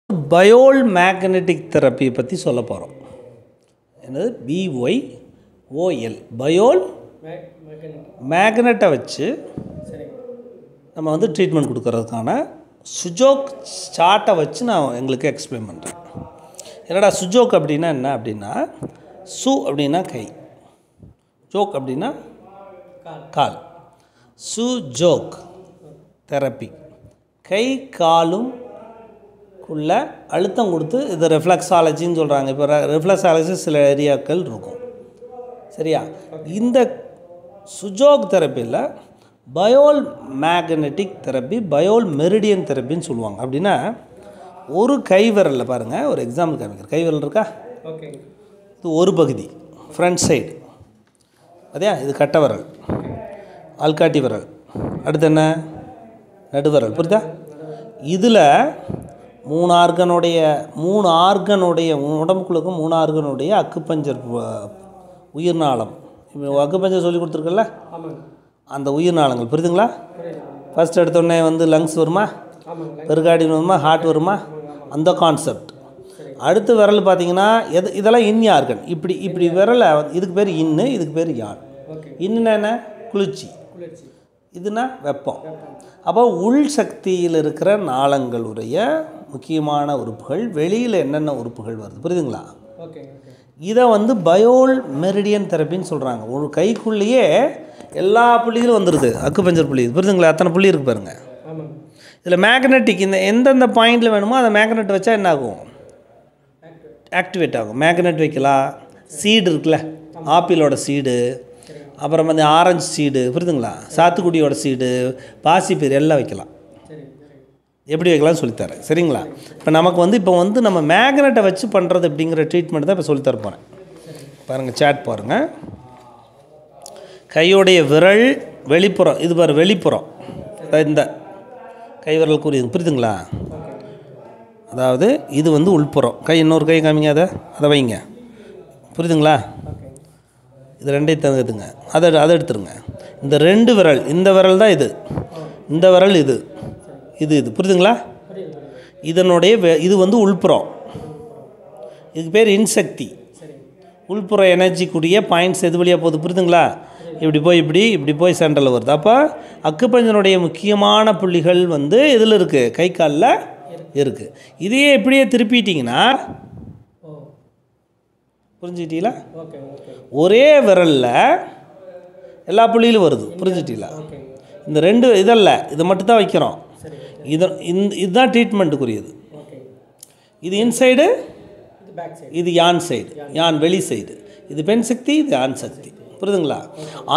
பயோல் magnetic therapy பற்றி சொல்ல போகிறோம். என்னது BYOL பயோல் மேக்னெட்டை வச்சு நம்ம வந்து ட்ரீட்மெண்ட் கொடுக்கறதுக்கான சுஜோக் சார்ட்டை வச்சு நான் எங்களுக்கு எக்ஸ்பிளைன் பண்ணுறேன். என்னடா சுஜோக் அப்படின்னா என்ன அப்படின்னா, சு அப்படின்னா கை, ஜோக் அப்படின்னா கால். சுஜோக் தெரப்பி கை காலும் உள்ள அழுத்தம் கொடுத்து இது ரெஃப்ளெக்ஸாலஜின்னு சொல்கிறாங்க. இப்போ ரெஃப்ளெக்ஸாலஜி சில ஏரியாக்கள் இருக்கும், சரியா? இந்த சுஜோக் தெரப்பியில் பயோல் மேக்னெட்டிக் தெரப்பி, பயோல் மெரிடியன் தெரப்பின்னு சொல்லுவாங்க. அப்படின்னா ஒரு கை விரலில் பாருங்கள், ஒரு எக்ஸாம்பிள் காமிக்கிறேன். கை விரல் இருக்கா? ஓகே. இது ஒரு பகுதி ஃப்ரண்ட் சைடு, அதே இது கட்டை விரல், ஆள்காட்டி விரல், அடுத்து என்ன நடுவிரல், புரியுதா? இதில் மூணு ஆர்கனுடைய உடம்புக்குள்ளுக்கும் 3 ஆர்கனுடைய அக்குப்பஞ்சர் உயிர்நாளம். இப்போ அக்குப்பஞ்சர் சொல்லி கொடுத்துருக்கல, அந்த உயிர்நாளங்கள் புரியுதுங்களா? ஃபஸ்ட் எடுத்தோடனே வந்து லங்ஸ் வருமா, பெருகாடி வருமா, ஹார்ட் வருமா, அந்த கான்செப்ட். அடுத்து விரல் பார்த்தீங்கன்னா இதெல்லாம் இன் ஆர்கன். இப்படி விரலை இதுக்கு பேர் இன்னு, இதுக்கு பேர் யான். இன்னுன்னா என்ன? குளிர்ச்சி. இதுனா வெப்பம். அப்போ உள் சக்தியில் இருக்கிற நாளங்களுடைய முக்கியமான உறுப்புகள், வெளியில் என்னென்ன உறுப்புகள் வருது, புரியுதுங்களா? இதை வந்து பயோல் மெரிடியன் தெரப்பின்னு சொல்கிறாங்க. ஒரு கைக்குள்ளேயே எல்லா புள்ளிகளும் வந்துடுது, அக்குபஞ்சர் புள்ளி, புரியுதுங்களா? அத்தனை புள்ளி இருக்குது பாருங்கள். இதில் மேக்னெட்டிக் இந்த எந்தெந்த பாயிண்டில் வேணுமோ அந்த மேக்னெட் வச்சா என்ன ஆகும்? ஆக்டிவேட் ஆகும். மேக்னெட் வைக்கலாம். சீடு இருக்குல்ல, ஆப்பிளோட சீடு, அப்புறம் வந்து ஆரஞ்சு சீடு, புரியுதுங்களா? சாத்துக்குடியோட சீடு, பாசிப்பயிறு எல்லாம் வைக்கலாம். எப்படி வைக்கலாம்னு சொல்லித்தரேன், சரிங்களா? இப்போ நமக்கு வந்து நம்ம மேக்னெட்டை வச்சு பண்ணுறது அப்படிங்கிற ட்ரீட்மெண்ட் தான் இப்போ சொல்லித்தர போகிறேன். பாருங்கள், சாட் பாருங்கள். கையோடைய விரல் வெளிப்புறம், இது பாரு வெளிப்புறம், இந்த கை விரல் கூறியது, புரியுதுங்களா? அதாவது இது வந்து உள்புறம். கை இன்னொரு கை காமிங்க, அதை வைங்க, புரியுதுங்களா? இது ரெண்டையும் தங்குதுங்க, அதை எடுத்துருங்க. இந்த 2 விரல், இந்த விரல் தான் இது, இந்த விரல் இது, புரியுதுங்களா? இதனுடைய இது வந்து உள்புறம், இதுக்கு பேர் இன்சக்தி. உள்புற எனர்ஜி கூடிய பாயிண்ட்ஸ் எது வழியாக போகுது, புரியுதுங்களா? இப்படி போய் சென்டரில் வருது. அப்போ அக்குபஞ்சனுடைய முக்கியமான புள்ளிகள் வந்து இதில் இருக்குது, கை காலில் இருக்குது. இதையே இப்படியே திருப்பிட்டிங்கன்னா, புரிஞ்சுக்கிட்டீங்களா? ஒரே விரலில் எல்லா புள்ளியிலும் வருது, புரிஞ்சுக்கிட்டீங்களா? இந்த 2 இதல்ல, இதை மட்டும்தான் வைக்கிறோம். இதுதான் ட்ரீட்மெண்ட்டுக்குரியது. இது இன்சைடு, இது யான் சைடு, யான் வெளி சைடு. இது பெண் சக்தி, இது ஆண் சக்தி, புரியுதுங்களா?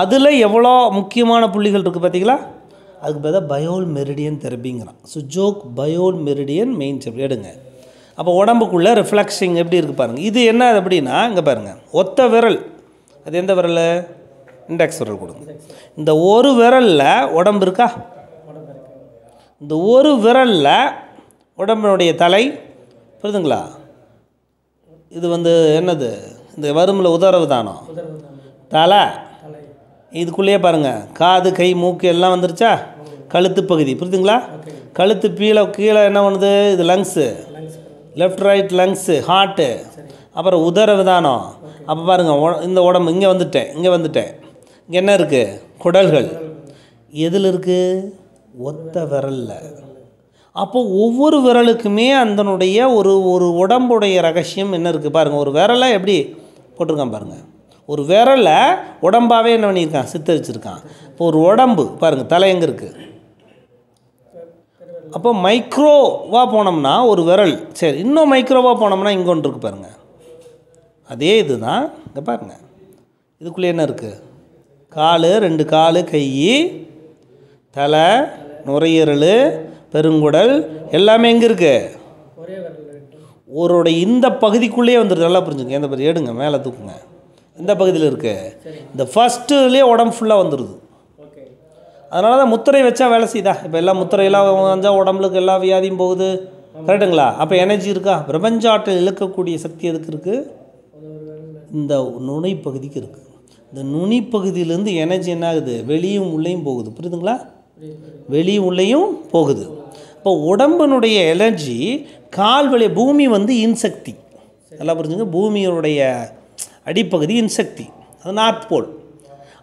அதில் எவ்வளோ முக்கியமான புள்ளிகள் இருக்குது பார்த்தீங்களா? அதுக்கு பார்த்தா பயோல் மெரிடியன் தெரப்பிங்கிறான். சுஜோக் பயோல் மெரிடியன் மெயின் தெரப்பி எடுங்க. அப்போ உடம்புக்குள்ளே ரிஃப்ளெக்ஷிங் எப்படி இருக்குது பாருங்கள். இது என்ன அப்படின்னா, இங்கே பாருங்கள், ஒத்த விரல், அது எந்த விரல்? இண்டெக்ஸ் விரல் கொடுங்க. இந்த ஒரு விரலில் உடம்பு இருக்கா? இந்த ஒரு விரலில் உடம்பினுடைய தலை, புரியுதுங்களா? இது வந்து என்னது? இந்த வருமில் உதரவுதானம், தலை. இதுக்குள்ளேயே பாருங்கள், காது, கை, மூக்கு எல்லாம் வந்துருச்சா? கழுத்து பகுதி, புரியுதுங்களா? கழுத்து கீழே என்ன பண்ணுது? இது lungs, left right lungs, heart, அப்புறம் உதர விதானம். அப்போ பாருங்கள், இந்த உடம்பு இங்கே வந்துட்டேன், இங்கே என்ன இருக்குது? குடல்கள். எதில் இருக்குது? ஒத்த விரலில். அப்போ ஒவ்வொரு விரலுக்குமே அதனுடைய ஒரு உடம்புடைய ரகசியம் என்ன இருக்குது பாருங்கள். ஒரு விரலை எப்படி போட்டிருக்கான் பாருங்கள். ஒரு விரலை உடம்பாகவே என்ன பண்ணியிருக்கான்? சித்தரிச்சிருக்கான். இப்போ ஒரு உடம்பு பாருங்கள், தலை எங்கே இருக்குது? அப்போ மைக்ரோவாக போனோம்னா ஒரு விரல், சரி, இன்னும் மைக்ரோவாக போனோம்னா இங்கே ஒன்று இருக்குது பாருங்கள். அதே இது தான் இங்கே பாருங்கள். இதுக்குள்ளே என்ன இருக்குது? கால், 2 கால், கை, தலை, நுரையீரல், பெருங்குடல் எல்லாமே எங்கே இருக்குது? இந்த பகுதிக்குள்ளேயே வந்துடுது. நல்லா புரிஞ்சுங்க. எந்த பகுதி எடுங்க, மேலே தூக்குங்க. இந்த பகுதியில் இருக்குது. இந்த ஃபஸ்ட்டுலேயே உடம்பு ஃபுல்லாக வந்துடுது. அதனால தான் முத்திரை வச்சா வேலை செய்யுதா? இப்போ எல்லாம் முத்திரையெல்லாம் வந்தால் உடம்புக்கு எல்லா வியாதியும் போகுது, கரெக்டுங்களா? அப்போ எனர்ஜி இருக்கா? பிரபஞ்ச ஆற்றல் இழுக்கக்கூடிய சக்தி எதுக்கு இருக்குது? இந்த நுனிப்பகுதிக்கு இருக்குது. இந்த நுனிப்பகுதியிலேருந்து எனர்ஜி என்ன ஆகுது? வெளியும் உள்ளேயும் போகுது, புரியுதுங்களா? வெளியும் உள்ளேயும் போகுது. இப்போ உடம்பினுடைய எனர்ஜி கால் வழியாக பூமி வந்து இன்சக்தி, நல்லா புரிஞ்சுங்க. பூமியோடைய அடிப்பகுதி இன்சக்தி, அது நார்த் போல்.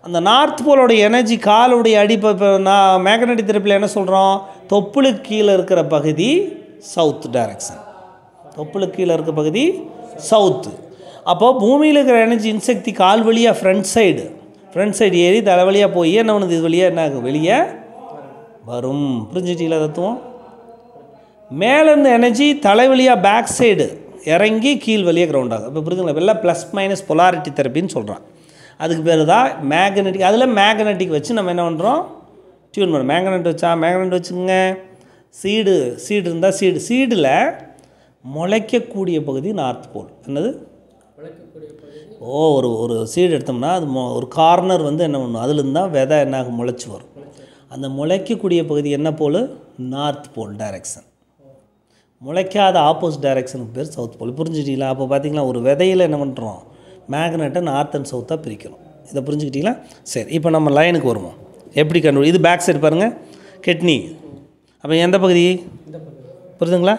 அந்த நார்த் போலோடைய எனர்ஜி காலுடைய இப்போ நான் மேக்னெட்டிக் தெரப்பியில் என்ன சொல்கிறோம், தொப்புளுக்கு கீழே இருக்கிற பகுதி சவுத் டைரக்ஷன், தொப்புளுக்கு கீழே இருக்கிற பகுதி சவுத்து. அப்போது பூமியில் இருக்கிற எனர்ஜி இன்சக்தி கால் வழியாக ஃப்ரண்ட் சைடு ஏறி தலை வழியாக போய் என்ன பண்ணுது, இது வழியாக என்ன ஆகும், வெளியே வரும். புரிஞ்சுட்டீங்களா தத்துவம்? மேலே இருந்த எனர்ஜி தலை வழியாக பேக் சைடு இறங்கி கீழ் வழியாக கிரவுண்ட் ஆகும். இப்போ புரிஞ்சுங்களா? வெளில ப்ளஸ் மைனஸ் பொலாரிட்டி தெரப்பின்னு சொல்கிறான். அதுக்கு பேர் தான் மேக்னெட்டிக். அதில் மேக்னெட்டிக் வச்சு நம்ம என்ன பண்ணுறோம், டியூன் பண்ணுறோம். மேக்னெட் வச்சுக்கோங்க. சீடு இருந்தால் சீடில் முளைக்கக்கூடிய பகுதி நார்த் போல். என்னது? ஒரு சீடு எடுத்தோம்னா அது ஒரு கார்னர் வந்து என்ன பண்ணும், அதுலேருந்து தான் விதை என்ன முளைச்சி வரும். அந்த முளைக்கக்கூடிய பகுதி என்ன போல், நார்த் போல் டைரெக்ஷன். முளைக்காத ஆப்போசிட் டைரெக்ஷனுக்கு பேர் சவுத் போல். புரிஞ்சுக்கிட்டீங்களா? அப்போ பார்த்தீங்களா, ஒரு விதையில் என்ன பண்ணுறோம், மேக்னெட்டை நார்த் அண்ட் சவுத்தாக பிரிக்கிறோம். இதை புரிஞ்சுக்கிட்டீங்களா? சரி, இப்போ நம்ம லைனுக்கு வருவோம். எப்படி கண்டுபிடி, இது பேக் சைடு பாருங்கள், கிட்னி. அப்போ எந்த பகுதி புரியுதுங்களா?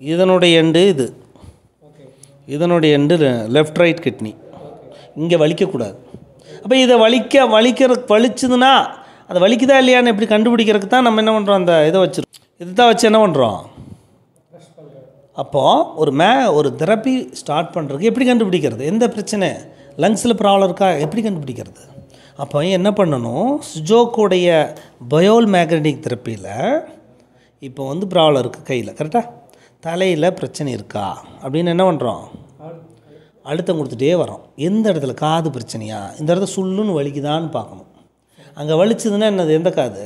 இதனுடைய எண்டு இது, இதனுடைய எண்டு லெஃப்ட் ரைட் கிட்னி. இங்கே வலிக்கக்கூடாது. அப்போ இதை வலிச்சுதுன்னா அது வலிக்குதா இல்லையான்னு எப்படி கண்டுபிடிக்கிறதுக்கு தான் நம்ம என்ன பண்ணுறோம், அந்த இதை வச்சுருக்கோம். இது தான் வச்சு என்ன பண்ணுறோம். அப்போது ஒரு தெரப்பி ஸ்டார்ட் பண்ணுறதுக்கு எப்படி கண்டுபிடிக்கிறது, எந்த பிரச்சனை, லங்ஸில் ப்ராப்ளம் இருக்கா, எப்படி கண்டுபிடிக்கிறது. அப்போ என்ன பண்ணணும், சுஜோக்குடைய பயோல் மேக்னெட்டிக் தெரப்பியில் இப்போ வந்து ப்ராப்ளம் இருக்குது கையில், கரெக்டாக தலையில் பிரச்சனை இருக்கா அப்படின்னு என்ன பண்ணுறோம், அழுத்தம் கொடுத்துட்டே வரோம். எந்த இடத்துல காது பிரச்சனையா, இந்த இடத்துல சுள்ளுன்னு வலிக்குதான்னு பார்க்கணும். அங்கே வலிச்சதுன்னா என்னது, எந்த காது,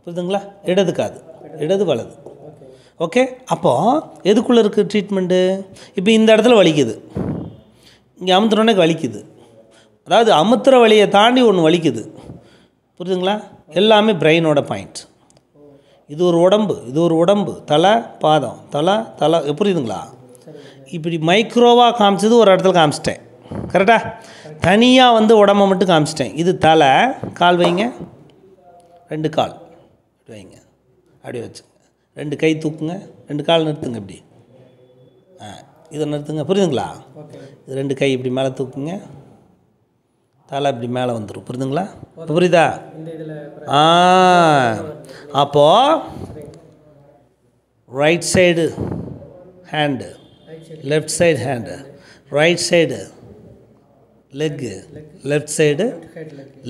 புரியுதுங்களா, இடது காது, இடது வலது. ஓகே, அப்போது எதுக்குள்ளே இருக்குது ட்ரீட்மெண்ட்டு. இப்போ இந்த இடத்துல வலிக்குது, இங்கே அமுத்துறோன்னே வலிக்குது, அதாவது அமுத்துற வலியை தாண்டி ஒன்று வலிக்குது. புரியுதுங்களா? எல்லாமே பிரெயினோட பாயிண்ட். இது ஒரு உடம்பு, தலை பாதம், தலை புரியுதுங்களா? இப்படி மைக்ரோவாக காமிச்சது ஒரு இடத்துல காமிச்சிட்டேன், கரெக்டாக. தனியாக வந்து உடம்பை மட்டும் காமிச்சிட்டேன். இது தலை, கால் வைங்க, 2 கால் வைங்க, அப்படியே வச்சுங்க, 2 கை தூக்குங்க, 2 கால் நிறுத்துங்க, இப்படி இதை நிறுத்துங்க, புரியுதுங்களா? இது 2 கை இப்படி மேலே தூக்குங்க, தலை இப்படி மேலே வந்துடும், புரியுதுங்களா? இப்போ புரியுதா? அப்போது right side hand, left side hand, right side leg, left side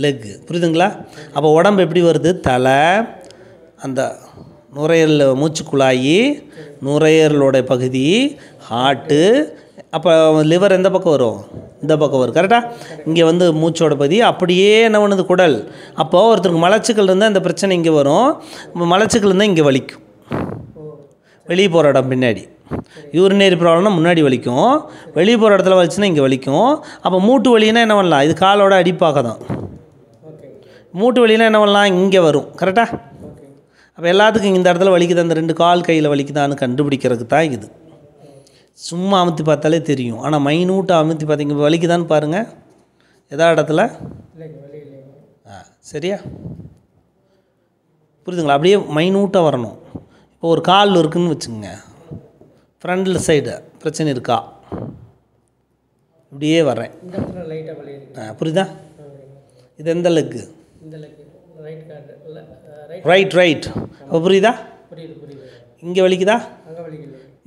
leg, புரியுதுங்களா? அப்போ உடம்பு எப்படி வருது, தலை, அந்த நுரையீரல் மூச்சுக்குழாயி, நுரையீரலோட பகுதி, ஹார்ட்டு, அப்போ லிவர் எந்த பக்கம் வரும், இந்த பக்கம் வரும், கரெக்டாக. இங்கே வந்து மூச்சோட பகுதி, அப்படியே என்ன பண்ணுது, குடல். அப்போது ஒருத்தருக்கு மலச்சிக்கல் இருந்தால் இந்த பிரச்சனை இங்கே வரும், மலச்சிக்கல் இருந்தால் இங்கே வலிக்கும், வெளியே போகிற இடம் பின்னாடி. யூரினரி ப்ராப்ளம்னா முன்னாடி வலிக்கும், வெளியே போகிற இடத்துல வலிச்சுன்னா இங்கே வலிக்கும். அப்போ மூட்டு வலினா என்ன பண்ணலாம், இது காலோட அடிப்பாக தான். மூட்டு வலினா என்ன பண்ணலாம், இங்கே வரும், கரெக்டாக. அப்போ எல்லாத்துக்கும் இந்த இடத்துல வலிக்குது, அந்த 2 கால் கையில் வலிக்குதான்னு கண்டுபிடிக்கிறதுக்கு தான் இது. சும்மா அமுத்தி பார்த்தாலே தெரியும், ஆனால் மைனூட்டாக அமுத்தி பார்த்தீங்க வலிக்குதான்னு பாருங்கள், எதா இடத்துல. சரியா, புரியுதுங்களா? அப்படியே மைனூட்டாக வரணும். இப்போ ஒரு கால் இருக்குதுன்னு வச்சுக்கோங்க, ஃப்ரண்டில் சைடு பிரச்சனை இருக்கா, இப்படியே வரேன், புரியுதா? இது எந்த லெக்கு, ரைட். அப்போ புரியுதா? இங்கே வலிக்குதா,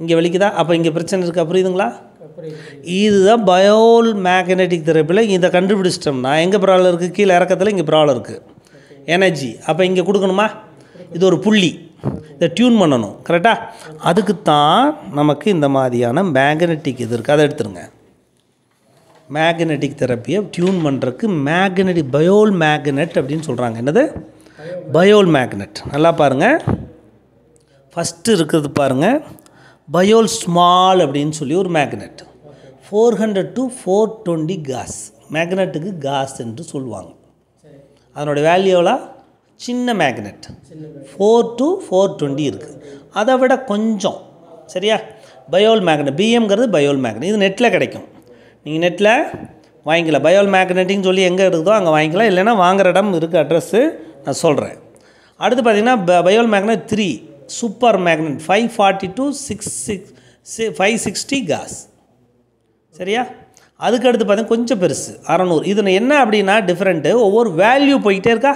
இங்கே வலிக்குதா, அப்போ இங்கே பிரச்சனை இருக்கா, புரியுதுங்களா? இதுதான் பயோல் மேக்னெட்டிக் தெரப்பியில் இதை கண்டுபிடிச்சிட்டோம்னா எங்கே ப்ராப்ளம் இருக்குது, கீழே இறக்கத்தில் இங்கே ப்ராப்ளம் இருக்குது, எனர்ஜி. அப்போ இங்கே கொடுக்கணுமா, இது ஒரு புள்ளி, இதை டியூன் பண்ணணும், கரெக்டாக. அதுக்குத்தான் நமக்கு இந்த மாதிரியான மேக்னெட்டிக் இது இருக்குது. அதை எடுத்துருங்க. மேக்னெட்டிக் தெரப்பியை டியூன் பண்ணுறதுக்கு பயோல் மேக்னெட் அப்படின்னு சொல்கிறாங்க. என்னது, பயோல் மேக்னெட். நல்லா பாருங்கள், ஃபஸ்ட்டு இருக்கிறது பாருங்கள், பயோல் ஸ்மால் அப்படின்னு சொல்லி ஒரு மேக்னெட். 400 to 420 காஸ், மேக்னெட்டுக்கு காஸ் என்று சொல்லுவாங்க. அதனோட வேல்யூ எவ்வளோ, சின்ன மேக்னெட் 4 to 420 இருக்குது. அதை விட கொஞ்சம், சரியா, பயோல் மேக்னெட், பிஎம்ங்கிறது பயோல் மேக்னெட். இது நெட்டில் கிடைக்கும், நீங்கள் நெட்டில் வாங்கிக்கலாம். பயோல் மேக்னெட்டின்னு சொல்லி எங்கே இருக்குதோ அங்கே வாங்கிக்கலாம், இல்லைன்னா வாங்குகிற இடம் இருக்குது, அட்ரஸ்ஸு நான் சொல்கிறேன். அடுத்து பார்த்திங்கன்னா பயோல் magnet 3 super magnet 540 to 560 gauss. சரியா? அதுக்கடுத்து பார்த்தீங்கன்னா கொஞ்சம் பெருசு 600. இதில் என்ன அப்படின்னா டிஃப்ரெண்ட்டு, ஒவ்வொரு வேல்யூ போய்கிட்டே இருக்கா,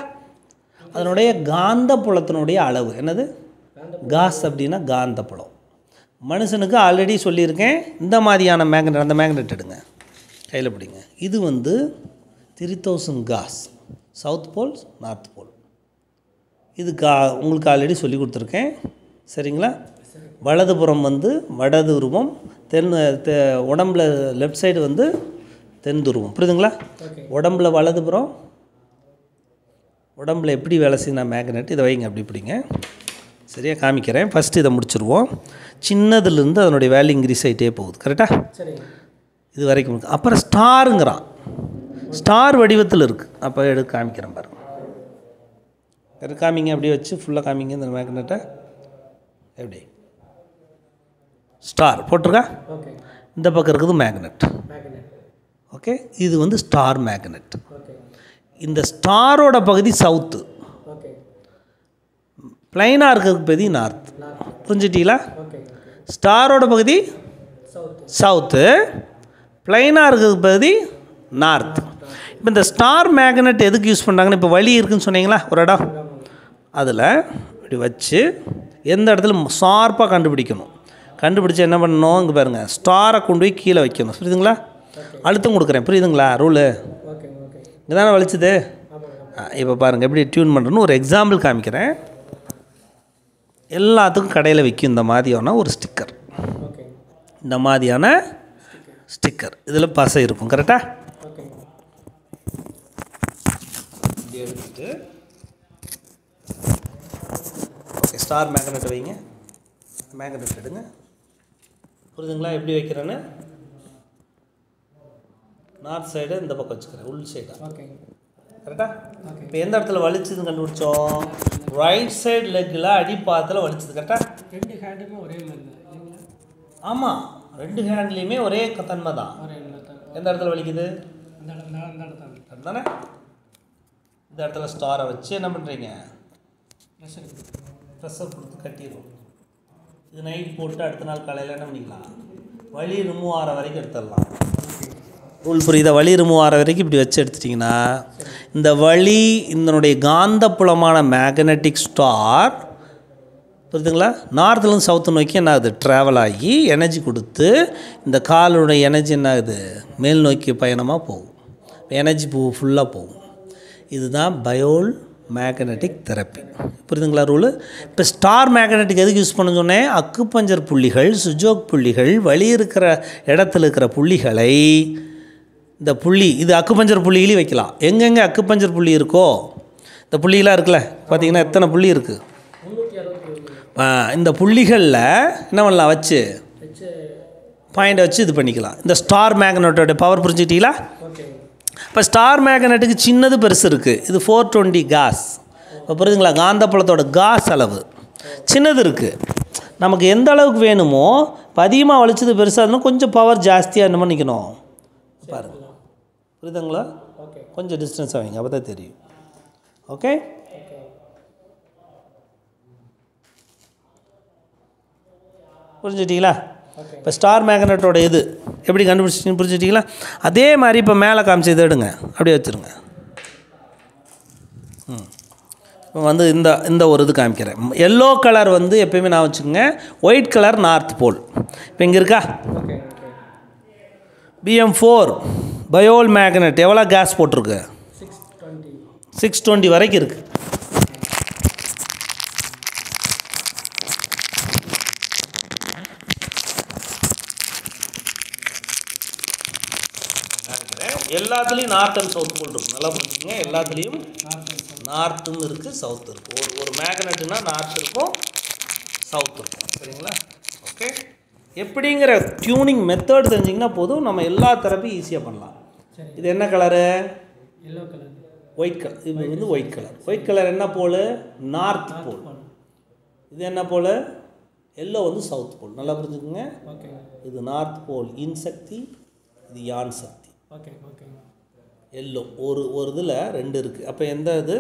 அதனுடைய காந்த புலத்தினுடைய அளவு என்னது, காஸ் அப்படின்னா காந்த புலம். மனுஷனுக்கு ஆல்ரெடி சொல்லியிருக்கேன், இந்த மாதிரியான மேக்னெட், அந்த மேக்னெட் எடுங்க கையில் பிடிங்க. இது 3000 gauss, south pole north pole. இது உங்களுக்கு ஆல்ரெடி சொல்லி கொடுத்துருக்கேன். சரிங்களா? வலதுபுறம் வட துருவம், உடம்புல லெஃப்ட் சைடு தென் துருவம். புரியுதுங்களா? உடம்புல வலதுபுறம், உடம்புல எப்படி வேலை செய்யணும் மேக்னெட், இதை வைங்க அப்படி பிடிங்க. சரியாக காமிக்கிறேன். ஃபஸ்ட்டு இதை முடிச்சுருவோம். சின்னதுலேருந்து அதனுடைய வேல்யூ இன்க்ரீஸ் ஆகிட்டே போகுது. கரெக்டாக? இது வரைக்கும் இருக்குது. அப்புறம் ஸ்டாருங்கிறான், ஸ்டார் வடிவத்தில் இருக்குது. அப்போ எடுத்து காமிக்கிறேன் பாருங்கள். காமிங்க அப்படியே வச்சு ஃபுல்லாக காமிங்க இந்த மேக்னெட்டை. எப்படி ஸ்டார் போட்டிருக்கா, இந்த பக்கம் இருக்குது மேக்னெட். ஓகே, இது ஸ்டார் மேக்னெட். இந்த ஸ்டாரோட பகுதி சவுத்து, பிளைனாக இருக்கிறதுக்கு பகுதி நார்த். புரிஞ்சிட்டீங்களா? ஸ்டாரோட பகுதி சவுத்து, பிளைனாக இருக்கிறதுக்கு பகுதி நார்த். இப்போ இந்த ஸ்டார் மேக்னெட் எதுக்கு யூஸ் பண்ணுறாங்கன்னு, இப்போ வழி இருக்குதுன்னு சொன்னீங்களா ஒரு இடம், அதில் இப்படி வச்சு எந்த இடத்துல ஷார்ப்பாக கண்டுபிடிக்கணும். கண்டுபிடிச்சி என்ன பண்ணணும், இங்கே பாருங்கள், ஸ்டாரை கொண்டு போய் கீழே வைக்கணும். புரியுதுங்களா? அழுத்தம் கொடுக்குறேன். புரியுதுங்களா ரூலு? இங்கே தானே வலிச்சுது. இப்போ பாருங்கள் எப்படி டியூன் பண்ணுறேன்னு ஒரு எக்ஸாம்பிள் காமிக்கிறேன். எல்லாத்துக்கும் கடையில் விற்கும் இந்த மாதிரியான ஒரு ஸ்டிக்கர், இந்த மாதிரியான ஸ்டிக்கர். இதில் பசை இருக்கும். கரெக்டாக? எடுத்துட்டு ஓகே, ஸ்டார் மேக்னெட் வைங்க. மேக்னெட் எடுங்க. புரியுதுங்களா எப்படி வைக்கிறேன்னு? நார்த் சைடு இந்த பக்கம் வச்சுக்கிறேன், உள் சைடாக. கரெக்டாக? இப்போ எந்த இடத்துல வலிச்சதுன்னு கண்டுபிடிச்சோம், ரைட் சைடு லெக்கில் அடிப்பாத்தில் வலிச்சது. கரெக்டாக? 2 ஹேண்டுமே ஒரே மாதிரி தான். ஆமாம், 2 ஹேண்ட்லேயுமே ஒரே தன்மை தான். எந்த இடத்துல வலிக்குது, அதுதானே. இந்த இடத்துல ஸ்டாரை வச்சு என்ன பண்ணுறீங்க, ப்ரெஷர் கொடுத்து கட்டிடுவோம். இது நைட் போட்டு அடுத்த நாள் காலையில் என்ன பண்ணிக்கலாம், வலி ரிமூவ் ஆகிற வரைக்கும் எடுத்துடலாம். ரூல் புரியுதா? வலி ரிமூவ் ஆகிற வரைக்கும் இப்படி வச்சு எடுத்துட்டிங்கன்னா இந்த வலி, இதனுடைய காந்தப்புலமான மேக்னெட்டிக் ஸ்டார் புரியுதுங்களா, நார்த்துலேருந்து சவுத்து நோக்கி என்ன ஆகுது, ட்ராவல் ஆகி எனர்ஜி கொடுத்து இந்த காலுடைய எனர்ஜி என்ன ஆகுது, மேல் நோக்கி பயணமாக போகும். எனர்ஜி ஃபுல்லாக போகும். இதுதான் பயோல் மேக்னெட்டிக் தெரப்பி. புரியுதுங்களா ரூலு? இப்போ ஸ்டார் மேக்னெட்டிக் எதுக்கு யூஸ் பண்ண சொன்னேன், அக்குபஞ்சர் புள்ளிகள், சுஜோக் புள்ளிகள், வலி இருக்கிற இடத்துல இருக்கிற புள்ளிகளை, இந்த புள்ளி இது அக்குபஞ்சர் புள்ளிகளையும் வைக்கலாம். எங்கெங்கே அக்குபஞ்சர் புள்ளி இருக்கோ, இந்த புள்ளிகளாக இருக்குல்ல, பார்த்திங்கன்னா எத்தனை புள்ளி இருக்குது, இந்த புள்ளிகளில் என்ன பண்ணலாம், வச்சு பாயிண்டை வச்சு இது பண்ணிக்கலாம். இந்த ஸ்டார் மேக்னெட்டோட பவர் புரிஞ்சுக்கிட்டீங்களா? இப்போ ஸ்டார் மேக்னெட்டுக்கு சின்னது பெருசு இருக்குது. இது 420 காஸ். இப்போ புரியுதுங்களா, காந்தப்புலத்தோட காஸ் அளவு சின்னது இருக்குது. நமக்கு எந்த அளவுக்கு வேணுமோ, இப்போ அதிகமாக வலிச்சது பெருசாக இருந்தாலும் கொஞ்சம் பவர் ஜாஸ்தியாக என்ன பண்ணிக்கணும் பாருங்கள். புரியுதுங்களா? கொஞ்சம் டிஸ்டன்ஸ் ஆகிங்க, அப்போ தான் தெரியும். ஓகே, புரிஞ்சுட்டிங்களா? இப்போ ஸ்டார் மேக்னெட்டோட இது எப்படி கண்டுபிடிச்சின்னு புரிஞ்சுட்டிங்களா? அதே மாதிரி இப்போ மேலே காமிச்சு இதை எடுங்க, அப்படியே வச்சுருங்க. இப்போ இந்த ஒரு இது காமிக்கிறேன். எல்லோ கலர் எப்பயுமே நான் வச்சுக்கோங்க, ஒயிட் கலர் நார்த் போல். இப்போ இங்கே இருக்கா BM4 பயோல் மேக்னெட், எவ்வளோ கேஸ் போட்டிருக்கு, 620 வரைக்கும் இருக்குது. எல்லாத்துலேயும் நார்த் அண்ட் சவுத் போல் இருக்கும். நல்லா புரிஞ்சுக்கங்க, எல்லாத்துலேயும் நார்த்தும் இருக்குது, சவுத் இருக்குது. ஒரு மேக்னெட்டுனா நார்த் இருக்கும், சவுத் இருக்கும். சரிங்களா? ஓகே, எப்படிங்கிற டியூனிங் மெத்தட் தெரிஞ்சிங்கன்னா போதும், நம்ம எல்லா தெரப்பியும் ஈஸியாக பண்ணலாம். இது என்ன colour, yellow colour, white colour. இது ஒயிட் கலர். ஒயிட் கலர் என்ன போல், நார்த் போல். இது என்ன போல், எல்லோ சவுத் போல். நல்லா புரிஞ்சுக்கோங்க. இது நார்த் போல் இன் சக்தி, இது யான் சக்தி. எல்லோ ஒரு இதில் 2 இருக்குது. அப்போ எந்த இது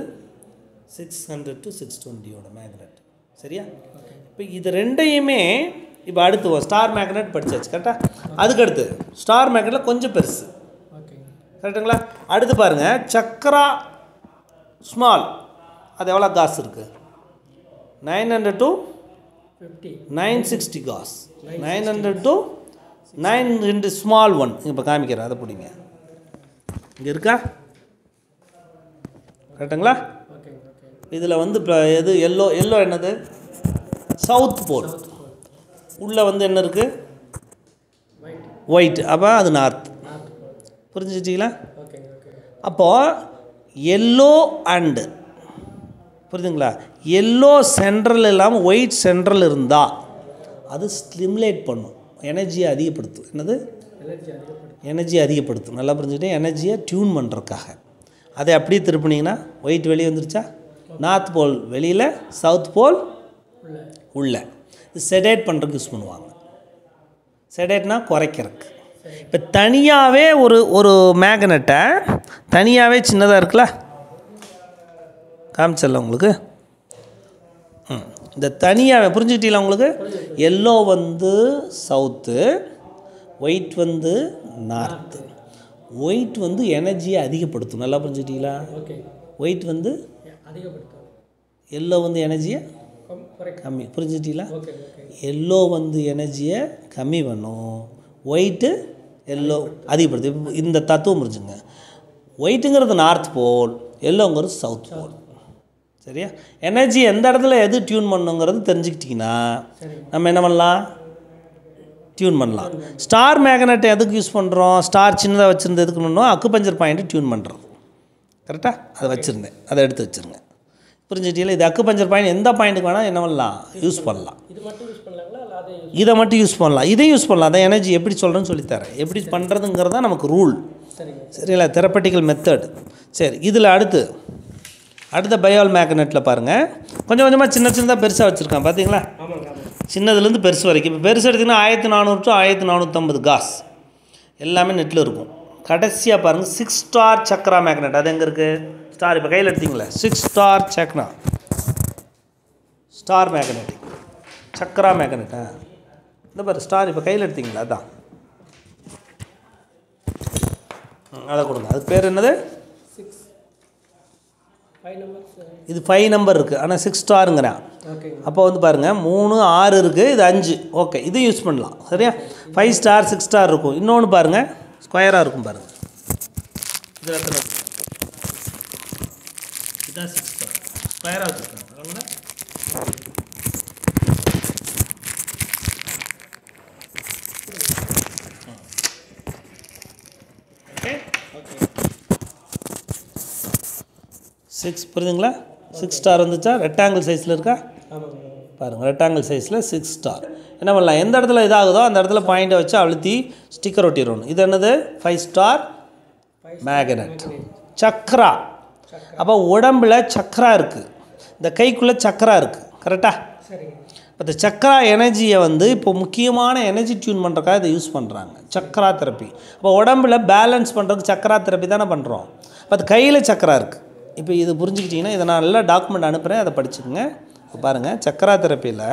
600 to 620 மேக்னெட். சரியா? இப்போ இது ரெண்டையுமே இப்போ அடுத்து ஸ்டார் மேக்னெட் படிச்சாச்சு கரெக்டாக. அதுக்கடுத்து ஸ்டார் மேக்னெட்டில் கொஞ்சம் பெருசு. ஓகே. கரெக்டுங்களா? அடுத்து பாருங்கள் சக்கரா ஸ்மால், அது எவ்வளோ காசு இருக்குது? 900 to 50. 960 காஸ். 900 to 9 into ஸ்மால் ஒன். இப்போ காமிக்கிறேன், அதை பிடிங்க. இங்கே இருக்கா? கரெக்டுங்களா? Okay okay. இதில் வந்து இப்போ எது எல்லோ எல்லோ என்னது? South pole. உள்ளே வந்து என்ன இருக்குது? ஒயிட். ஒயிட். அப்போ அது நார்த். நார்த். புரிஞ்சுக்கிட்டீங்களா? Okay okay. அப்போது எல்லோ அண்டு புரியுதுங்களா? எல்லோ சென்ட்ரல் இல்லாமல் ஒயிட் சென்ட்ரல் இருந்தால் அது ஸ்டிமுலேட் பண்ணும், எனர்ஜியை அதிகப்படுத்தும். என்னது? எனர்ஜி அதிகப்படுத்தும். எனர்ஜி அதிகப்படுத்தும். நல்லா புரிஞ்சுக்கிட்டே, எனர்ஜியை டியூன் பண்ணுறதுக்காக. அதை அப்படியே திருப்பினீங்கன்னா ஒயிட் வெளியே வந்துருச்சா? நார்த் போல் வெளியில், சவுத் போல் உள்ள. இது செடேட் பண்ணுறதுக்கு யூஸ் பண்ணுவாங்க. செடேட்னா குறைக்கிறதுக்கு. இப்போ தனியாகவே ஒரு ஒரு மேக்னெட்டை தனியாகவே சின்னதாக இருக்குல்ல, காமிச்சிடல உங்களுக்கு. இந்த தனியாகவே புரிஞ்சுக்கிட்டீங்களா உங்களுக்கு? எல்லோ வந்து சவுத்து, ஒயிட் வந்து நார்த்து. ஒயிட் வந்து எனர்ஜியை அதிகப்படுத்தும். நல்லா புரிஞ்சுக்கிட்டீங்களா? ஓகே. ஒயிட் வந்து அதிகப்படுத்தும். எல்லோ வந்து எனர்ஜியை குறைக்கும். கம்மி. புரிஞ்சுக்கிட்டீங்களா? Okay okay. எல்லோ வந்து எனர்ஜியை கம்மி பண்ணும், ஒயிட்டு எல்லோ அதிகப்படுத்தும். இப்போ இந்த தத்துவம் புரிஞ்சுங்க. ஒயிட்டுங்கிறது நார்த் போல், எல்லோங்கிறது சவுத் போல். சரியா? எனர்ஜி எந்த இடத்துல எது டியூன் பண்ணுங்கிறது தெரிஞ்சுக்கிட்டிங்கன்னா நம்ம என்ன பண்ணலாம்? டியூன் பண்ணலாம். ஸ்டார் மேக்னெட் எதுக்கு யூஸ் பண்ணுறோம்? ஸ்டார் சின்னதாக வச்சுருந்து எதுக்கு பண்ணோம்? அக்குபஞ்சர் பாயிண்ட்டு டியூன் பண்ணுறது. கரெக்டாக? அதை வச்சுருந்தேன், அதை எடுத்து வச்சுருங்க. புரிஞ்சுக்கிட்டீங்களா? இது அக்குபஞ்சர் பாயிண்ட் எந்த பாயிண்ட்டுக்கு வேணால் என்ன பண்ணலாம்? யூஸ் பண்ணலாம். இது மட்டும் யூஸ் பண்ணலாங்களா இல்லை அதை இதை மட்டும் யூஸ் பண்ணலாம், இதையும் யூஸ் பண்ணலாம். அதை எனர்ஜி எப்படி சொல்கிறேன்னு சொல்லித்தரேன். எப்படி பண்ணுறதுங்கிறது தான் நமக்கு ரூல். சரிங்க. சரிங்களா? Therapeutical method. சரி, இதில் அடுத்த பயோல் மேக்னெட்டில் பாருங்கள், கொஞ்சம் கொஞ்சமாக சின்ன சின்னதாக பெருசாக வச்சுருக்கான். பார்த்தீங்களா? ஆமாங்க ஆமாம். சின்னதுலேருந்து பெருசு வரைக்கும். இப்போ பெருசு எடுத்திங்கன்னா 1400 to 1450 காஸ் எல்லாமே நெட்டில் இருக்கும். கடைசியாக பாருங்கள் 6 ஸ்டார் சக்ரா மேக்னெட். அது எங்கே இருக்குது? ஸ்டார் இப்போ கையில் எடுத்தீங்களே, 6 star chakra star magnetic chakra மேக்னெட்டா இந்த பாரு ஸ்டார் இப்போ கையில் எடுத்தீங்களா, அதான் அதை கொடுங்க. அது பேர் என்னது? 5 நம்பர்ஸ். இது 5 நம்பர் இருக்குது, ஆனால் 6 ஸ்டாருங்கிறேன். ஓகே. அப்போ வந்து பாருங்கள் 3 6 இருக்குது, இது 5. ஓகே, இது யூஸ் பண்ணலாம். சரியா? 5 ஸ்டார் 6 ஸ்டார் இருக்கும். இன்னொன்று பாருங்கள் ஸ்கொயராக இருக்கும் பாருங்கள். இது எத்தனை? இதுதான் 6 ஸ்டார் ஸ்கொயராக வச்சுருக்காங்க. Okay okay. 6 புரியுதுங்களா? 6 ஸ்டார் வந்துச்சா? ரெக்டாங்கிள் சைஸில் இருக்கா? ஆமாங்க. பாருங்கள், ரெக்டாங்கிள் சைஸில் 6 ஸ்டார். என்ன பண்ணலாம்? எந்த இடத்துல இதாகுதோ அந்த இடத்துல பாயிண்ட்டை வச்சு அழுத்தி ஸ்டிக்கர் ஒட்டிடணும். இது என்னது? 5 ஸ்டார் மேக்னெட் சக்ரா. அப்போ உடம்பில் சக்ரா இருக்குது, இந்த கைக்குள்ளே சக்ரா இருக்குது. கரெக்டாக? சரிங்க. இப்போ இந்த சக்ரா எனர்ஜியை வந்து இப்போ முக்கியமான எனர்ஜி டியூன் பண்ணுறக்காக இதை யூஸ் பண்ணுறாங்க, சக்ரா தெரப்பி. அப்போ உடம்பில் பேலன்ஸ் பண்ணுறதுக்கு சக்ரா தெரப்பி தானே பண்ணுறோம். அப்போ அது கையில் சக்ரா இருக்குது. இப்போ இது புரிஞ்சுக்கிட்டிங்கன்னா இதை நான் நல்லா டாக்குமெண்ட் அனுப்புகிறேன், அதை படிச்சுக்கோங்க. இப்போ பாருங்கள், சக்ரா தெரப்பியில்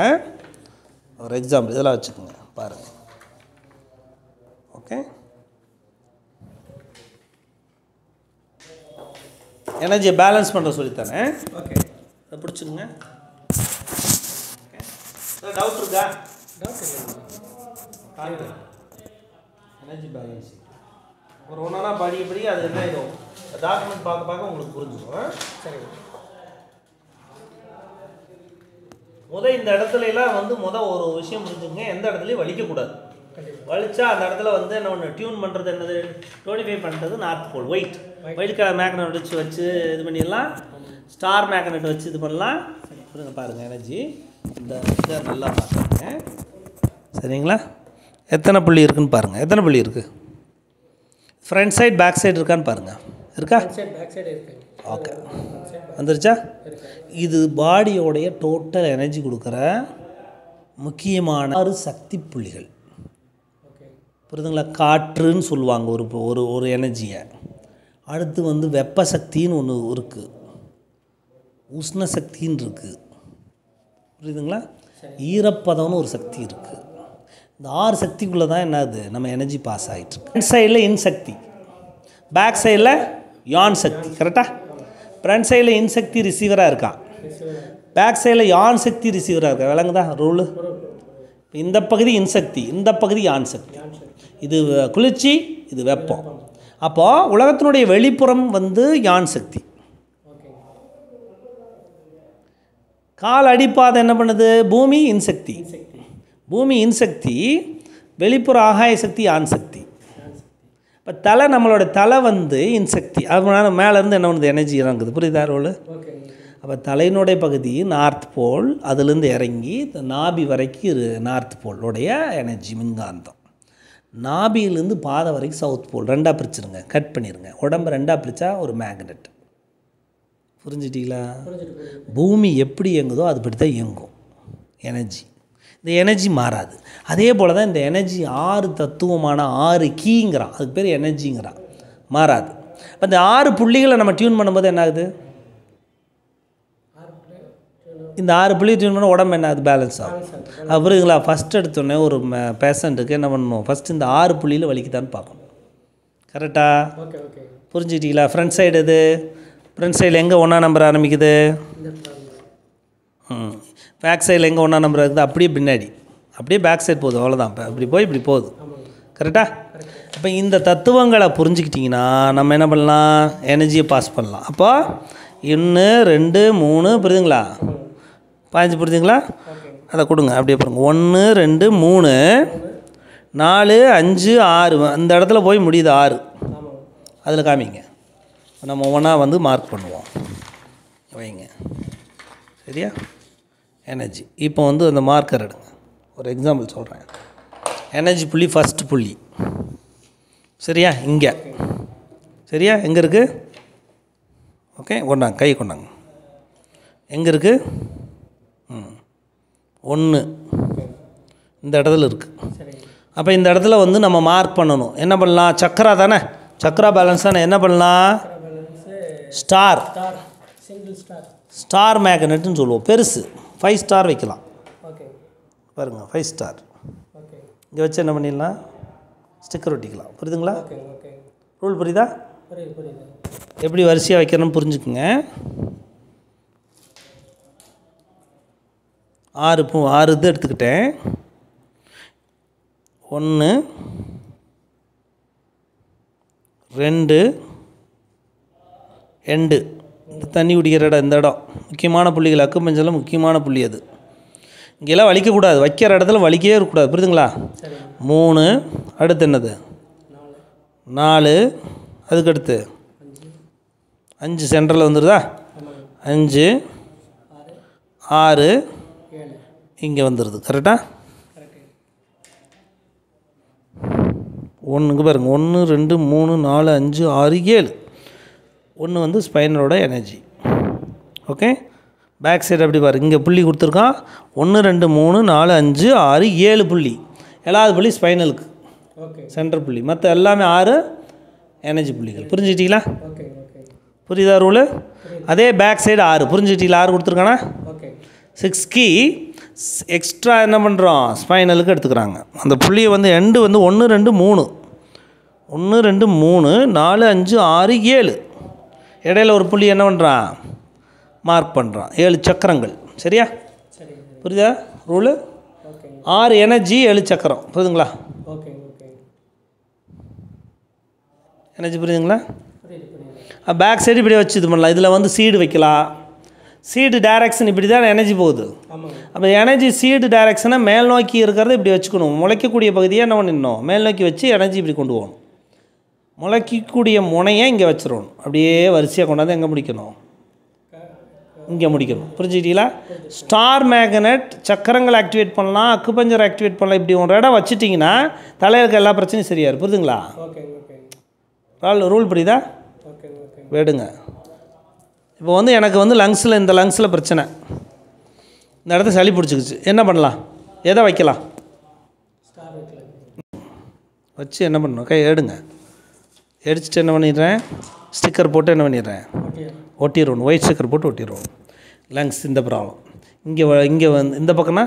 ஒரு எக்ஸாம்பிள் இதெல்லாம் வச்சுக்கோங்க பாருங்கள். ஓகே, எனர்ஜியை பேலன்ஸ் பண்ணுற சொல்லித்தானே. ஓகே. அதை பிடிச்சிக்கோங்க. ஓகே, டவுட் இருக்கா? டவுட் இல்லைங்க. எனர்ஜி பேலன்ஸ் ஒரு ஒன்றா படி அது என்ன ஆகிடும், டாக்குமெண்ட் பார்க்க உங்களுக்கு புரிஞ்சுக்கும். சரிங்க. இந்த இடத்துல எல்லாம் வந்து ஒரு விஷயம் புரிஞ்சுங்க, எந்த இடத்துலையும் வலிக்கக்கூடாது. வலிச்சா அந்த இடத்துல வந்து என்ன ஒன்று டியூன் பண்ணுறது என்னது, 25 பண்ணுறது north pole white colour magnet வச்சு இது பண்ணிடலாம். ஸ்டார் மேக்னெட் வச்சு இது பண்ணலாம். பாருங்கள் எனர்ஜி இந்த இதை நல்லா பார்த்துருங்க. சரிங்களா? எத்தனை புள்ளி இருக்குதுன்னு பாருங்கள். எத்தனை புள்ளி இருக்குது? ஃப்ரண்ட் சைடு பேக் சைடு இருக்கான்னு பாருங்கள். இருக்கா? பேக் சைடு இருக்கு. ஓகே, வந்துருச்சா? இது பாடியோடைய டோட்டல் எனர்ஜி கொடுக்குற முக்கியமான 6 சக்தி புள்ளிகள். புரியுதுங்களா? காற்றுன்னு சொல்லுவாங்க ஒரு ஒரு எனர்ஜியை. அடுத்து வந்து வெப்ப சக்தின்னு ஒன்று இருக்குது. உஷ்ண சக்தின்னு இருக்குது, புரியுதுங்களா? ஈரப்பதம்னு ஒரு சக்தி இருக்குது. இந்த 6 சக்திக்குள்ளே தான் என்னது நம்ம எனர்ஜி பாஸ் ஆகிட்டுருக்கு. ஃப்ரண்ட் சைடில் இன் சக்தி, பேக் சைடில் யான் சக்தி. கரெக்டாக? ஃப்ரண்ட் சைடில் இன் சக்தி ரிசீவராக இருக்கான், பேக் சைடில் யான் சக்தி ரிசீவராக இருக்கா. விளங்குதா ரூலு? இந்த பகுதி இன் சக்தி, இந்த பகுதி யான் சக்தி. இது குளிர்ச்சி, இது வெப்பம். அப்போது உலகத்தினுடைய வெளிப்புறம் வந்து யான் சக்தி. கால் அடிப்பாதை என்ன பண்ணுது? பூமி இன்சக்தி. பூமி இன்சக்தி, வெளிப்புற ஆகாய சக்தி யான் சக்தி. இப்போ தலை, நம்மளோட தலை வந்து இன்சக்தி. அதனால மேலேருந்து என்ன பண்ணுது? எனர்ஜி இறங்குது. புரியுதா ரோல்? அப்போ தலையினுடைய பகுதி நார்த் போல், அதுலேருந்து இறங்கி நாபி வரைக்கும் நார்த் போலுடைய எனர்ஜி மின்காந்தம். நாபியிலேருந்து பாதை வரைக்கும் சவுத் போல். 2ஆக பிரிச்சுருங்க, கட் பண்ணிடுங்க. உடம்பு 2ஆக பிரித்தா ஒரு மேக்னெட். புரிஞ்சிட்டிங்களா? பூமி எப்படி இயங்குதோ அதுபடி தான் இயங்கும் எனர்ஜி. இந்த எனர்ஜி மாறாது. அதே போல் தான் இந்த எனர்ஜி 6 தத்துவமான 6 கீங்கிறான், அதுக்கு பேர் எனர்ஜிங்கிறான், மாறாது. இப்போ இந்த 6 புள்ளிகளை நம்ம டியூன் பண்ணும்போது என்ன ஆகுது? இந்த 6 புள்ளி டியூன் பண்ண உடம்பு என்ன ஆகுது? பேலன்ஸ் ஆகும். அது புரியுதுங்களா? ஃபஸ்ட் எடுத்தோடனே ஒரு பேஷண்ட்டுக்கு என்ன பண்ணணும்? ஃபஸ்ட்டு இந்த 6 புள்ளியில் வலிக்குதான்னு பார்க்கணும். கரெக்டாக? புரிஞ்சுக்கிட்டீங்களா? ஃப்ரண்ட் சைடு எது? ஃப்ரண்ட் சைடில் எங்கே 1ஆம் நம்பர் ஆரம்பிக்குது? பேக் சைடில் எங்கே 1ஆம் நம்பர் இருக்குது? அப்படியே பின்னாடி, அப்படியே பேக் சைடு போகுது. அவ்வளோதான். இப்படி போய் இப்படி போகுது. கரெக்டாக? அப்போ இந்த தத்துவங்களை புரிஞ்சுக்கிட்டிங்கன்னா நம்ம என்ன பண்ணலாம்? எனர்ஜியை பாஸ் பண்ணலாம். அப்போ 1 2 3 புரியுதுங்களா? 5 புரியுதுங்களா? அதை கொடுங்க. அப்படியே பாருங்க. 1 2 3 4 5 6. அந்த இடத்துல போய் முடியுது 6. அதில் காமிங்க. நம்ம ஒவ்வொன்றா வந்து மார்க் பண்ணுவோம். வைங்க. சரியா? எனர்ஜி. இப்போ வந்து அந்த மார்க்கர் எடுங்க. ஒரு எக்ஸாம்பிள் சொல்கிறேன். எனர்ஜி புள்ளி ஃபஸ்ட்டு புள்ளி. சரியா? இங்கே. சரியா? எங்கே இருக்குது? ஓகே, கொண்டாங்க, கை கொண்டாங்க. எங்கே இருக்குது? 1 இந்த இடத்துல இருக்குது. அப்போ இந்த இடத்துல வந்து நம்ம மார்க் பண்ணணும். என்ன பண்ணலாம்? சக்கரா தானே, சக்கரா பேலன்ஸ் தானே. என்ன பண்ணலாம்? ஸ்டார், ஸ்டார் மேக்னெட்னு சொல்லுவோம். பெருசு 5 ஸ்டார் வைக்கலாம். பாருங்கள், 5 ஸ்டார் இங்கே வச்சு என்ன பண்ணிடலாம்? ஸ்டிக்கர் ஒட்டிக்கலாம். புரியுதுங்களா? ரூல் புரியுதா? எப்படி வரிசையாக வைக்கணும்னு புரிஞ்சுக்குங்க. 6 இது எடுத்துக்கிட்டேன். 1 2 2. இந்த தண்ணி குடிக்கிற இடம், இந்த இடம் முக்கியமான புள்ளிகள். அக்குப்பஞ்சரில் முக்கியமான புள்ளி அது. இங்கெல்லாம் வலிக்கக்கூடாது, வைக்கிற இடத்துல வலிக்கவே இருக்கக்கூடாது. புரியுதுங்களா? 3. அடுத்து என்னது? 4. அதுக்கடுத்து 5 சென்டரில் வந்துடுதா? 5 6 இங்கே வந்துடுது. கரெக்டாக? 1 பாருங்கள். 1 2 3 4 5 6 7. 1 வந்து ஸ்பைனரோட எனர்ஜி. ஓகே, பேக் சைடு அப்படி பாருங்கள். இங்கே புள்ளி கொடுத்துருக்கான். 1 2 3 4 5 6 7 புள்ளி. 7வது புள்ளி ஸ்பைனலுக்கு சென்டர் புள்ளி. மற்ற எல்லாமே 6 எனர்ஜி புள்ளிகள். புரிஞ்சுக்கிட்டீங்களா? புரியுதா ரூலு? அதே பேக் சைடு 6. புரிஞ்சுக்கிட்டீங்களா? 6 கொடுத்துருக்கானா? 6 கீ எக்ஸ்ட்ரா என்ன பண்ணுறோம்? ஸ்பைனலுக்கு எடுத்துக்கிறாங்க. அந்த புள்ளியை வந்து எண்டு வந்து 1 2 3 1 2 3 4 5 6 7. இடையில ஒரு புள்ளி என்ன பண்ணுறான்? மார்க் பண்ணுறான். 7 சக்கரங்கள். சரியா? புரியுதா ரூலு? 6 எனர்ஜி 7 சக்கரம். புரியுதுங்களா? எனர்ஜி புரியுதுங்களா? பேக் சைடு இப்படி வச்சு இது பண்ணலாம். இதில் வந்து சீடு வைக்கலாம். சீடு டைரக்ஷன் இப்படி தான் எனர்ஜி போகுது. அப்போ எனர்ஜி சீடு டைரக்ஷனை மேல் நோக்கி இருக்கிறத இப்படி வச்சுக்கணும். முளைக்கக்கூடிய பகுதியை என்ன பண்ணிடணும்? மேல் நோக்கி வச்சு எனர்ஜி இப்படி கொண்டு போகணும். முளைக்கக்கூடிய முனையை இங்கே வச்சிடணும். அப்படியே வரிசையாக கொண்டாந்து எங்கே முடிக்கணும்? இங்கே முடிக்கணும். புரிஞ்சுக்கிட்டீங்களா? ஸ்டார் மேக்னெட் சக்கரங்கள் ஆக்டிவேட் பண்ணலாம், அக்குபஞ்சர் ஆக்டிவேட் பண்ணலாம். இப்படி ஒரு இடம் வச்சுட்டிங்கன்னா தலையில் இருக்க எல்லா பிரச்சனையும் சரியாக இருக்கும். புரியுதுங்களா? ரூல் புரியுதா? வேடுங்க. இப்போ வந்து எனக்கு வந்து லங்ஸில், இந்த லங்ஸில் பிரச்சனை, இந்த இடத்த சளி பிடிச்சிக்கிச்சு. என்ன பண்ணலாம்? எதை வைக்கலாம்? வச்சு என்ன பண்ணணும்? கை எடுங்க. எடுத்துட்டு என்ன பண்ணிடுறேன்? ஸ்டிக்கர் போட்டு என்ன பண்ணிடுறேன்? ஒட்டிடுவோம். ஒயிட் ஸ்டிக்கர் போட்டு ஒட்டிடுவோம். லங்ஸ் இந்த ப்ராப்ளம். இங்கே வந்து இந்த பக்கம்னா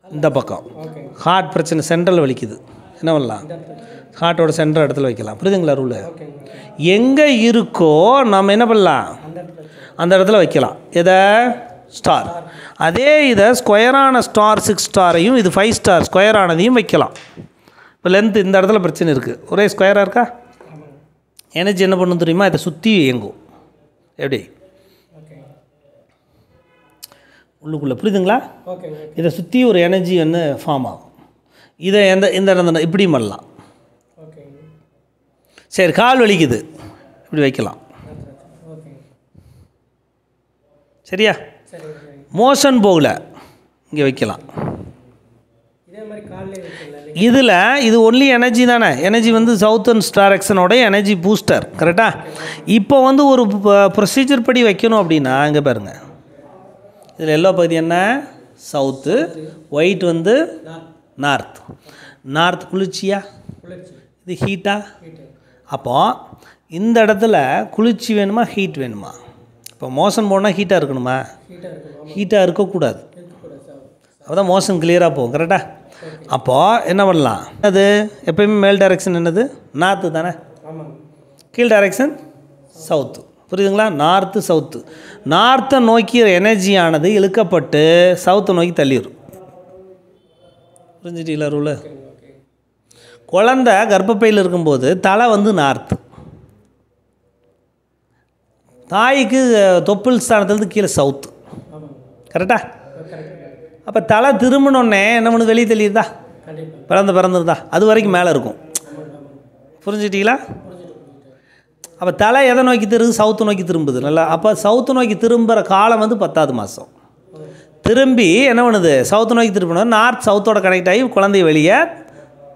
இந்த பக்கம் ஓகே. ஹார்ட் பிரச்சனை சென்ட்ரல் வலிக்குது, என்ன பண்ணலாம்? ஹார்ட்டோட சென்ட்ரல் இடத்துல வைக்கலாம். புரியுதுங்களா ரூலு? ஓகே. எங்கே இருக்கோ நம்ம என்ன பண்ணலாம்? அந்த இடத்துல வைக்கலாம். எதை? ஸ்டார். அதே இதை ஸ்கொயரான ஸ்டார் 6 ஸ்டாரையும் இது 5 ஸ்டார் ஸ்கொயரானதையும் வைக்கலாம். இப்போ லென்த்து இந்த இடத்துல பிரச்சனை இருக்குது, ஒரே ஸ்கொயராக இருக்கா? எனர்ஜி என்ன பண்ணணும் தெரியுமா? இதை சுற்றி இயங்கும். எப்படி? ஓகே. உள்ளுக்குள்ளே. புரியுதுங்களா? ஓகே. இதை சுற்றி ஒரு எனர்ஜி வந்து ஃபார்ம் ஆகும். இதை இந்த இடம் இப்படி பண்ணலாம். ஓகே. சரி, கால் வலிக்குது, இப்படி வைக்கலாம். ஓகே. சரியா? சரி. மோஷன் போகல, இங்கே வைக்கலாம். இதே மாதிரி காலையிலே வைக்கல. இதில் இது ஒன்லி எனர்ஜி தானே. எனர்ஜி வந்து சவுத்தர்ன் டைரக்ஷனோட எனர்ஜி பூஸ்டர். கரெக்டாக? இப்போ வந்து ஒரு ப்ரொசீஜர் படி வைக்கணும் அப்படின்னா இங்கே பாருங்கள், இதில் எல்லோ பகுதி என்ன? சவுத்து, ஒயிட் வந்து நார்த். நார்த் குளிர்ச்சியா? குளிர்ச்சி. இது ஹீட்டா? ஹீட்டு. அப்போது இந்த இடத்துல குளிர்ச்சி வேணுமா ஹீட் வேணுமா? இப்போ மோஷன் போனால் ஹீட்டாக இருக்கணுமா? ஹீட்டாக இருக்கணும். ஹீட்டாக இருக்கக்கூடாது. இருக்கக்கூடாது சார். அப்போ தான் மோஷன் கிளியராக போகும். கரெக்டாக? அப்போது என்ன பண்ணலாம்? அது எப்போயுமே மேல் டைரெக்ஷன் என்னது? நார்த்து தானே. ஆமாம். கீழ் டைரெக்ஷன் சவுத்து. புரியுதுங்களா? North south. நார்த்தை நோக்கிய எனர்ஜியானது இழுக்கப்பட்டு சவுத்தை நோக்கி தள்ளிடும். புரிஞ்சுட்டீங்களா ரூலு? ஓகே. குழந்தை கர்ப்பப்பையில் இருக்கும்போது தலை வந்து நார்த்து, தாய்க்கு தொப்புள் ஸ்தானத்துலேருந்து கீழே சவுத்து. ஆமாம். கரெக்டாக? கரெக்ட். அப்போ தலை திரும்பினோடனே என்ன பண்ணுது? வெளியே தள்ளிடுதா? கண்டிப்பாக. பிறந்துருதா? அது வரைக்கும் மேலே இருக்கும். புரிஞ்சுட்டீங்களா? அப்போ தலை எதை நோக்கி திரும்புது? சவுத்து நோக்கி திரும்புது. நல்லா. அப்போ சவுத்து நோக்கி திரும்புகிற காலம் வந்து 10வது மாதம். திரும்பி என்ன பண்ணுது? சவுத்து நோக்கி திரும்பினோம், நார்த் சவுத்தோட கனெக்ட் ஆகி குழந்தைய வெளியே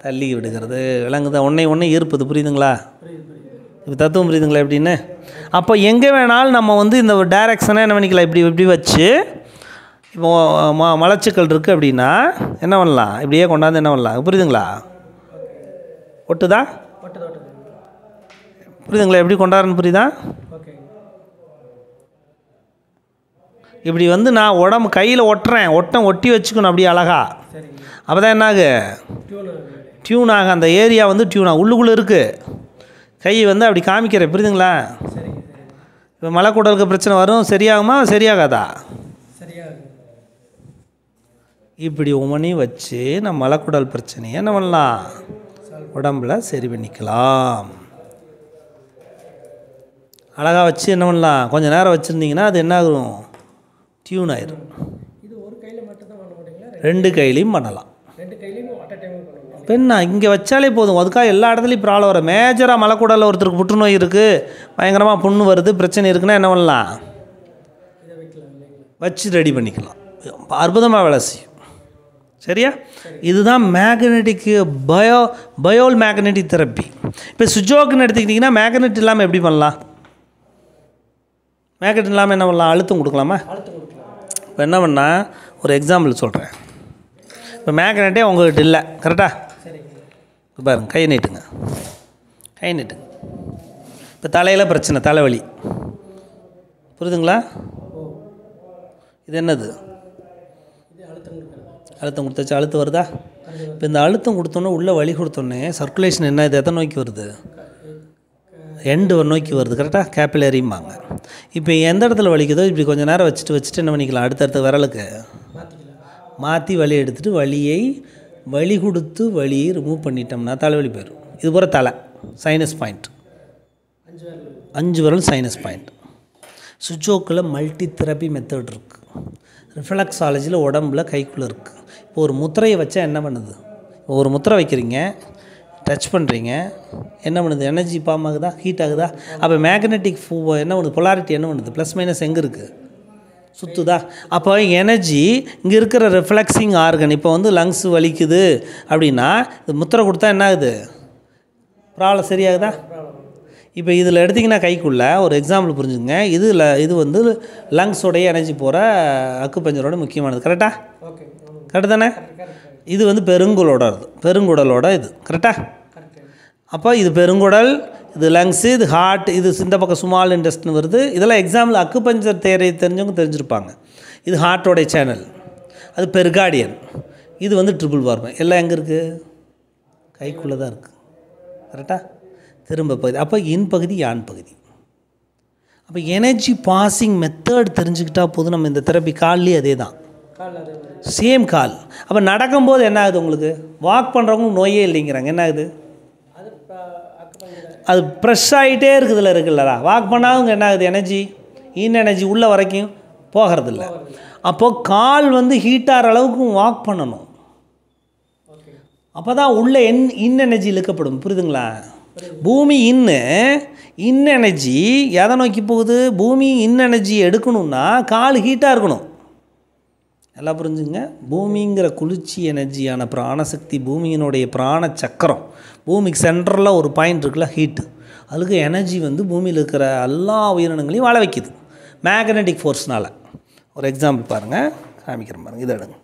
தள்ளி விடுகிறது. விளங்குதா? ஒன்றை ஈர்ப்புது. புரியுதுங்களா? இப்போ தத்துவம் புரியுதுங்களா எப்படின்னு? அப்போ எங்கே வேணாலும் நம்ம வந்து இந்த டைரக்ஷனை என்ன பண்ணிக்கலாம்? இப்படி வச்சு இப்போ மலச்சிக்கல் இருக்குது அப்படின்னா என்ன பண்ணலாம்? இப்படியே கொண்டாந்து என்ன பண்ணலாம்? புரியுதுங்களா? ஒட்டுதா? புரியுதுங்களா? எப்படி கொண்டாடுறன்னு புரியுதா? ஓகே. இப்படி வந்து நான் உடம்பு கையில் ஒட்டி வச்சுக்கணும் அப்படியே அழகா. சரிங்க. அப்போ தான் என்னாகு? டியூன் ஆகும். அந்த ஏரியா வந்து டியூன் ஆகும். உள்ளுக்குள்ளே இருக்குது. கை வந்து அப்படி காமிக்கிறேன். புரியுதுங்களா? சரிங்க. இப்போ மலைக்கூடலுக்கு பிரச்சனை வரும், சரியாகுமா சரியாகாதா? சரியாக. இப்படி ஒவ்வொன்றையும் வச்சு நம்ம மலைக்குடல் பிரச்சனையை என்ன பண்ணலாம்? உடம்புல சரி பண்ணிக்கலாம். அழகாக வச்சு என்ன பண்ணலாம்? கொஞ்சம் நேரம் வச்சுருந்தீங்கன்னா அது என்ன ஆகும்? டியூன் ஆயிரும். இது ஒரு கையில் மட்டும்தான் பண்ண முடியுங்களா? 2 கையிலையும் பண்ணலாம். 2 கையிலையும் அட் அ டைம் பண்ணணும். பெண்ணா இங்கே வச்சாலே போதும். அதுக்காக எல்லா இடத்துலையும் ப்ராப்ளம் வரும். மேஜராக மலைக்கூடலில் ஒருத்தருக்கு புற்றுநோய் இருக்குது, பயங்கரமாக புண்ணு வருது, பிரச்சனை இருக்குன்னா என்ன பண்ணலாம்? இதை வைக்கலாம் இல்லைங்களா? வச்சு ரெடி பண்ணிக்கலாம். அற்புதமாக வேலை செய்யும். சரியா? இதுதான் மேக்னெட்டிக் பயோல் மேக்னெட்டிக் தெரப்பி. இப்போ சுஜோக்குன்னு எடுத்துக்கிட்டிங்கன்னா மேக்னெட் இல்லாமல் எப்படி பண்ணலாம்? மேக்னெட் இல்லாமல் என்ன பண்ணலாம்? அழுத்தம் கொடுக்கலாமா? அழுத்தம் கொடுக்கலாம். இப்போ என்ன பண்ணால் ஒரு எக்ஸாம்பிள் சொல்கிறேன். இப்போ மேக்னெட்டே உங்கள்கிட்ட இல்லை. கரெக்டாக? சரிங்க. இப்போ பாருங்க, கை நீட்டுங்க. கை நீட்டுங்க. இப்போ தலையில் பிரச்சனை, தலைவலி. புரியுதுங்களா? ஓ. இது என்னது? இது அழுத்தம் கொடுக்குறது. அழுத்தம் கொடுத்தாச்சு. அழுத்தம் வருதா? இப்போ இந்த அழுத்தம் கொடுத்தோன்னே உள்ளே வலி கொடுத்தோன்னே சர்க்குலேஷன் என்ன? இது எத்தனை நோக்கி வருது? எண்டு நோக்கி வருது. கரெக்டாக? கேப்பிலரிம்பாங்க. இப்போ எந்த இடத்துல வலிக்குதோ இப்படி கொஞ்சம் நேரம் வச்சுட்டு என்ன பண்ணிக்கலாம்? அடுத்தடுத்த விரலுக்கு மாற்றி வலி எடுத்துகிட்டு வலி கொடுத்து வலியை ரிமூவ் பண்ணிட்டோம்னா தலைவலி போயிடும். இது போகிற தலை சைனஸ் பாயிண்ட், 5 விரல் சைனஸ் பாயிண்ட். சுஜோக்கில் மல்டி தெரப்பி மெத்தட் இருக்குது. ரிஃப்ளெக்ஸாலஜியில் உடம்புல கைக்குள்ளே இருக்குது. இப்போ ஒரு முத்திரையை வச்சா என்ன பண்ணுது? இப்போ ஒரு முத்திரை வைக்கிறீங்க, டச் பண்ணுறீங்க, என்ன பண்ணுது? எனர்ஜி ஃபார்ம் ஆகுதா? ஹீட் ஆகுதா? அப்போ மேக்னெட்டிக் என்ன பண்ணுது? பொலாரிட்டி என்ன பண்ணுது? ப்ளஸ் மைனஸ் எங்கே இருக்குது? சுற்றுதா? அப்போ எனர்ஜி இங்கே இருக்கிற ரிஃப்ளெக்ஸிங் ஆர்கன். இப்போ வந்து லங்ஸ் வலிக்குது அப்படின்னா இது முத்திரை கொடுத்தா என்ன ஆகுது? ப்ராப்ளம் சரியாகுதா? இப்போ இதில் எடுத்திங்கன்னா கைக்குள்ளே ஒரு எக்ஸாம்பிள் புரிஞ்சுங்க. இது வந்து லங்ஸோடைய எனர்ஜி போகிற அக்குபஞ்சரோட முக்கியமானது. கரெக்டாக? கரெக்டு தானே? இது வந்து பெருங்குடலோட இது. கரெக்டாக? அப்போ இது பெருங்குடல், இது லங்ஸு, இது ஹார்ட், இது இந்த பக்கம் ஸ்மால் இன்டெஸ்டின் வருது. இதெல்லாம் எக்ஸாம்பிள் அக்குபஞ்சர் தேரை தெரிஞ்சவங்க தெரிஞ்சிருப்பாங்க. இது ஹார்ட்டோடைய சேனல், அது பெர்கார்டியன், இது வந்து ட்ரிபிள் வார்மன். எல்லாம் எங்கே இருக்குது? கைக்குள்ளே தான் இருக்குது. கரெக்டாக? திரும்ப பகுதி. அப்போ இன் பகுதி யான் பகுதி. அப்போ எனர்ஜி பாசிங் மெத்தட் தெரிஞ்சுக்கிட்டால் போதும். நம்ம இந்த தெரப்பி கால்லேயே அதே தான், சேம் கால். அப்போ நடக்கும்போது என்ன ஆகுது உங்களுக்கு? வாக் பண்ணுறவங்க நோயே இல்லைங்கிறாங்க. என்ன ஆகுது? அது ப்ரெஷ் ஆகிட்டே இருக்குதுல்ல, இருக்குல்லடா. வாக் பண்ணாதவங்க என்ன ஆகுது? எனர்ஜி, இன் எனர்ஜி உள்ள வரைக்கும் போகிறதில்ல. அப்போது கால் வந்து ஹீட்டாகிற அளவுக்கு வாக் பண்ணணும். அப்போ தான் உள்ள இன் எனர்ஜி இழுக்கப்படும். புரியுதுங்களா? பூமி இன் எனர்ஜி எதை நோக்கி போகுது? பூமி இன் எனர்ஜி எடுக்கணும்னா கால் ஹீட்டாக இருக்கணும். எல்லாம் புரிஞ்சுங்க. பூமிங்கிற குளிர்ச்சி எனர்ஜியான பிராணசக்தி, பூமியினுடைய பிராண சக்கரம், பூமிக்கு சென்டரில் ஒரு பாயிண்ட் இருக்குல்ல, ஹீட்டு. அதுக்கு எனர்ஜி வந்து பூமியில் இருக்கிற எல்லா உயிரினங்களையும் வாழ வைக்குது மேக்னெட்டிக் ஃபோர்ஸ்னால். ஒரு எக்ஸாம்பிள் பாருங்கள், காமிக்கிறேன் பாருங்கள். இதை எடுங்க.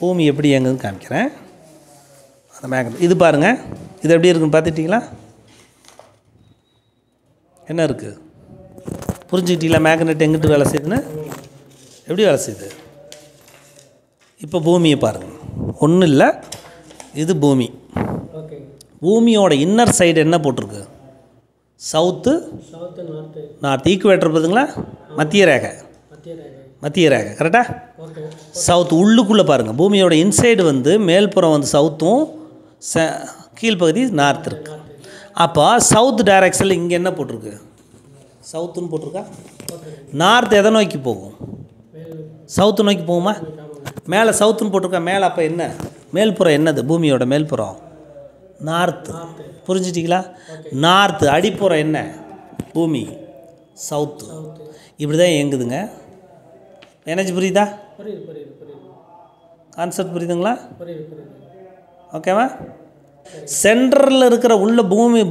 பூமி எப்படி இயங்குதுன்னு காமிக்கிறேன். அந்த மேக்னெட் இது பாருங்கள். இது எப்படி இருக்குன்னு பார்த்துட்டிங்களா? என்ன இருக்குது? புரிஞ்சுக்கிட்டீங்களா? மேக்னெட் எங்கிட்டு வேலை செய்யுதுன்னு, எப்படி வேலை செய்யுது? இப்போ பூமியை பாருங்கள். ஒன்றும் இல்லை, இது பூமி. பூமியோட இன்னர் சைடு என்ன போட்டிருக்கு? South north. ஈக்குவேட்டர் பார்த்துங்களா? மத்திய ரேகை. கரெக்டாக? சவுத் உள்ளுக்குள்ளே பாருங்கள். பூமியோட இன்சைடு வந்து மேல்புறம் வந்து சவுத்தும் கீழ்ப்பகுதி நார்த் இருக்குது. அப்போ சவுத் டைரக்ஷனில் இங்கே என்ன போட்டிருக்கு? சவுத்துன்னு போட்டிருக்கா? நார்த் எதை நோக்கி போகும்? சவுத்து நோக்கி போகுமா? மேலே சவுத்துன்னு போட்டிருக்கா மேலே. அப்போ என்ன மேல்புறம்? என்னது பூமியோட மேல்புறம்? நார்த்து. புரிஞ்சிட்டிங்களா? நார்த்து. அடிப்புறம் என்ன? பூமி சவுத்து. இப்படி தான் இயங்குதுங்க. எனர்ஜி புரியுதா? கான்செப்ட் புரியுதுங்களா? ஓகேவா? சென்டரில் இருக்கிற உள்ள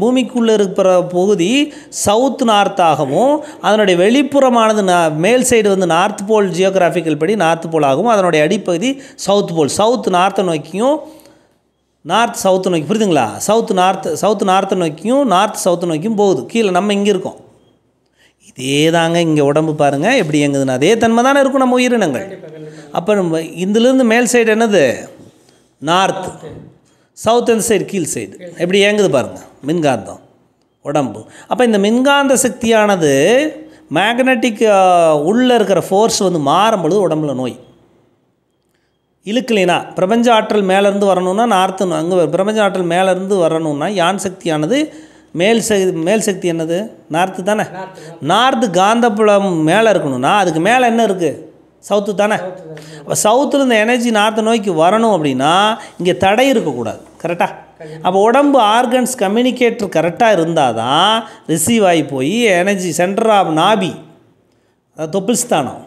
பூமிக்குள்ளே இருக்கிற பகுதி சவுத் நார்த்தாகவும், அதனுடைய வெளிப்புறமானது மேல் சைடு வந்து நார்த் போல், ஜியோகிராஃபிக்கல் படி நார்த் போல் ஆகும். அதனுடைய அடிப்பகுதி சவுத் போல். சவுத் நார்த்தை நோக்கியும் நார்த் சவுத்து நோக்கி, புரியுதுங்களா? சவுத்து நார்த்தை நோக்கியும் நார்த் சவுத்து நோக்கியும் போகுது. கீழே நம்ம இங்கே இருக்கோம். இதே தாங்க இங்கே உடம்பு பாருங்கள் எப்படி இயங்குதுன்னா அதே தன்மை தானே இருக்கும் நம்ம உயிரினங்கள். அப்போ நம்ம இதிலிருந்து மேல் சைடு என்னது? நார்த். சவுத் அந்த சைடு கீழ் சைடு எப்படி இயங்குது பாருங்கள். மின்காந்தம் உடம்பு. அப்போ இந்த மின்காந்த சக்தியானது மேக்னட்டிக் உள்ளே இருக்கிற ஃபோர்ஸ் வந்து மாறும்பொழுது உடம்புல நோய் இழுக்கலைனா. பிரபஞ்ச ஆற்றல் மேலேருந்து வரணும்னா நார்த்து அங்கே, பிரபஞ்ச ஆற்றல் மேலேருந்து வரணும்னா யான் சக்தியானது மேல் சக்தி என்னது? நார்த்து தானே. நார்த்து காந்தப்புலம் மேலே இருக்கணும்னா அதுக்கு மேலே என்ன இருக்குது? சவுத்து தானே. அப்போ சவுத்தில் இந்த எனர்ஜி நார்த்தை நோக்கி வரணும் அப்படின்னா இங்கே தடை இருக்கக்கூடாது. கரெக்டாக? அப்போ உடம்பு ஆர்கன்ஸ் கம்யூனிகேட்டர் கரெக்டாக இருந்தால் தான் ரிசீவ் ஆகி போய் எனர்ஜி சென்டர் ஆஃப் நாபி, தொப்பில் ஸ்தானம்,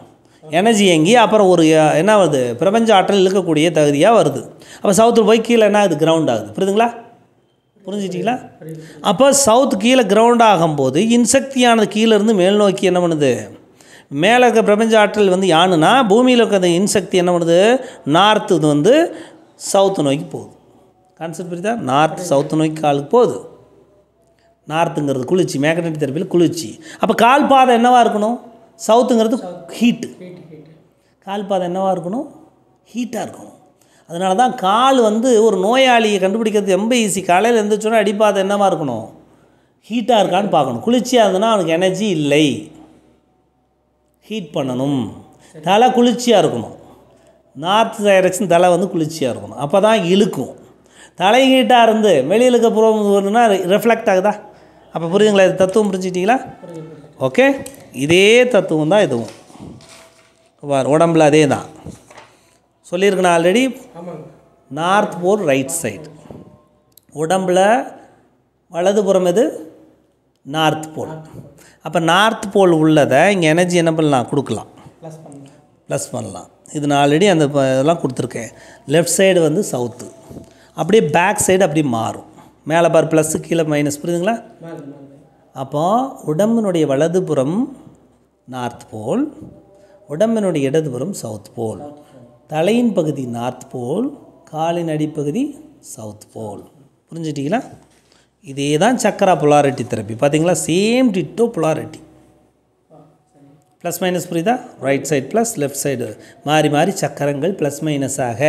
எனர்ஜி இயங்கி அப்புறம் ஒரு என்ன வருது? பிரபஞ்ச ஆற்றல் இழுக்கக்கூடிய தகுதியாக வருது. அப்போ சவுத்தில் போய் கீழே என்ன ஆகுது? கிரவுண்ட் ஆகுது. புரியுதுங்களா? புரிஞ்சிட்டிங்களா? அப்போ சவுத் கீழே கிரவுண்ட் ஆகும்போது இன்சக்தியானது கீழேருந்து மேல் நோக்கி என்ன பண்ணுது? மேலே இருக்க பிரபஞ்ச ஆற்றல் வந்து யானுன்னா பூமியில் இருக்கிற இன்சக்தி என்ன பண்ணுது? நார்த்து இது வந்து சவுத்து நோக்கி போகுது. கான்செப்ட் புரியுதா? நார்த் சவுத்து நோக்கி காலுக்கு போகுது. நார்த்துங்கிறது குளிர்ச்சி, மேக்னெட்டிக் தெரப்பியில் குளிர்ச்சி. அப்போ கால் பாதை என்னவாக இருக்கணும்? சவுத்துங்கிறது ஹீட்டு. கால் பாதை என்னவாக இருக்கணும்? ஹீட்டாக இருக்கணும். அதனால தான் கால் வந்து ஒரு நோயாளியை கண்டுபிடிக்கிறது ரொம்ப ஈஸி. காலையில் எழுந்திரிச்சோன்னா அடிப்பாதை என்னவாக இருக்கணும்? ஹீட்டாக இருக்கான்னு பார்க்கணும். குளிர்ச்சியாக இருந்ததுன்னா அவனுக்கு எனர்ஜி இல்லை, ஹீட் பண்ணணும். தலை குளிர்ச்சியாக இருக்கணும். நார்த் டைரக்ஷன் தலை வந்து குளிர்ச்சியாக இருக்கணும். அப்போ தான் இழுக்கும். தலை ஹீட்டாக இருந்து வெளியில் இருக்க போகிறோம்னா ரிஃப்ளெக்ட் ஆகுதா? அப்போ புரியுதுங்களா? இது தத்துவம் புரிஞ்சுக்கிட்டீங்களா? ஓகே. இதே தத்துவம் தான் இதுவும். உடம்புல அதே தான் சொல்லியிருக்கேன் already. North pole right side. உடம்பில் வலதுபுறம் எது? North pole. அப்போ நார்த் போல் உள்ளதை இங்கே எனர்ஜி என்ன பண்ணலாம்? கொடுக்கலாம், ப்ளஸ் பண்ணலாம். இது நான் ஆல்ரெடி அந்த இதெல்லாம் கொடுத்துருக்கேன். லெஃப்ட் சைடு வந்து சவுத்து, அப்படியே பேக் சைடு அப்படியே மாறும். மேலே பார் ப்ளஸ்ஸு, கீழே மைனஸ். புரியுதுங்களா? அப்போ உடம்பினுடைய வலதுபுறம் நார்த் போல், உடம்பினுடைய இடதுபுறம் சவுத் போல். தலையின் பகுதி நார்த் போல், காலின் அடிப்பகுதி சவுத் போல். புரிஞ்சிட்டிங்களா? இதே தான் சக்கரா பொலாரிட்டி தெரப்பி. பார்த்தீங்களா, same ditto polarity. Plus minus புரியுதா? Right side plus left side மாறி மாறி சக்கரங்கள் ப்ளஸ் மைனஸாக,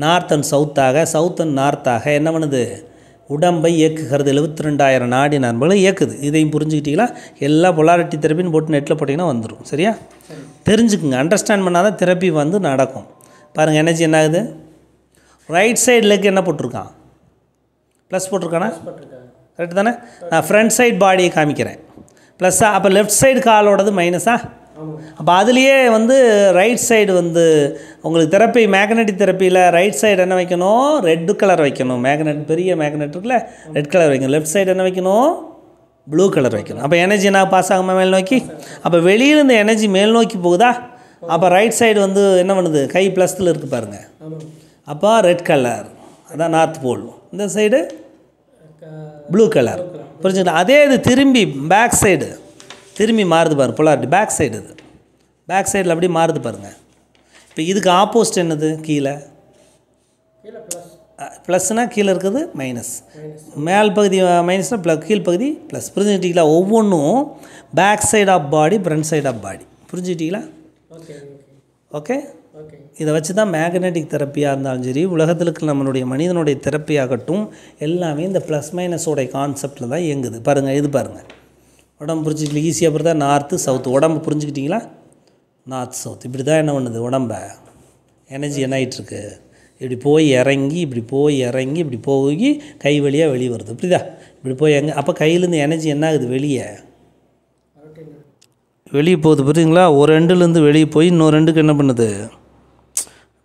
நார்த் அண்ட் சவுத்தாக, சவுத் அண்ட் நார்த்தாக என்ன பண்ணுது? உடம்பை இயக்குகிறது. 72,000 நாடி நரம்புகளை இயக்குது. இதையும் புரிஞ்சுக்கிட்டீங்களா? எல்லா பொலாரிட்டி தெரப்பின்னு போட்டு நெட்டில் போட்டிங்கன்னா வந்துடும். சரியா? தெரிஞ்சுக்குங்க. அண்டர்ஸ்டாண்ட் பண்ணாதான் தெரப்பி வந்து நடக்கும். பாருங்கள், எனர்ஜி என்ன ஆகுது? ரைட் சைடு லெக் என்ன போட்டிருக்கான்? ப்ளஸ் போட்டிருக்கானா? கரெக்டு தானே? நான் ஃப்ரண்ட் சைடு பாடியை காமிக்கிறேன் ப்ளஸ்ஸா. அப்போ லெஃப்ட் சைடு காலோடது மைனஸா? அப்போ அதுலேயே வந்து ரைட் சைடு வந்து உங்களுக்கு தெரப்பி, மேக்னெட்டிக் தெரப்பியில் ரைட் சைடு என்ன வைக்கணும்? ரெட் கலர் வைக்கணும். மேக்னெட், பெரிய மேக்னெட் இருக்குல்ல, ரெட் கலர் வைக்கணும். லெஃப்ட் சைடு என்ன வைக்கணும்? ப்ளூ கலர் வைக்கணும். அப்போ எனர்ஜி என்ன பாஸ் ஆகுமா? மேல் நோக்கி. அப்போ வெளியிலேருந்து எனர்ஜி மேல் நோக்கி போகுதா? அப்போ ரைட் சைடு வந்து என்ன பண்ணுது? கை ப்ளஸில் இருக்குது பாருங்கள். அப்போ ரெட் கலர், அதான் நார்த் போல். இந்த சைடு ப்ளூ கலர். புரிஞ்சுக்கலாம்? அதே இது திரும்பி பேக் சைடு திரும்பி மாறுது பாருங்கள். Polarity back side. இது பேக் சைடில் அப்படியே மாறுது பாருங்கள். இப்போ இதுக்கு ஆப்போசிட் என்னது? கீழே ப்ளஸ்னால் கீழே இருக்குது மைனஸ், மேல் பகுதி மைனஸ்னால் கீழ்ப்பகுதி ப்ளஸ். புரிஞ்சுக்கிட்டீங்களா? ஒவ்வொன்றும் back side of body, front side of body. புரிஞ்சுக்கிட்டீங்களா? ஓகே. இதை வச்சு தான் மேக்னெட்டிக் தெரப்பியாக இருந்தாலும் சரி, உலகத்தில் இருக்கிற நம்மளுடைய மனிதனுடைய தெரப்பி ஆகட்டும், எல்லாமே இந்த ப்ளஸ் மைனஸோடைய கான்செப்டில் தான் இயங்குது. பாருங்கள், இது பாருங்கள். உடம்பு புரிஞ்சுக்கல ஈஸியாக போகிறதா? North south. உடம்பு புரிஞ்சுக்கிட்டிங்களா? North south. இப்படி தான் என்ன பண்ணுது? உடம்ப எனர்ஜி என்ன ஆகிட்டுருக்கு? இப்படி போய் இறங்கி, இப்படி போய் இறங்கி, இப்படி போய் கை வழியாக வெளியே வருது. இப்படிதா இப்படி போய் எங்கே? அப்போ கையிலேருந்து எனர்ஜி என்ன ஆகுது? வெளியே போகுது. புரியுதுங்களா? ஒரு ரெண்டுலேருந்து வெளியே போய் இன்னொரு ரெண்டுக்கு என்ன பண்ணுது?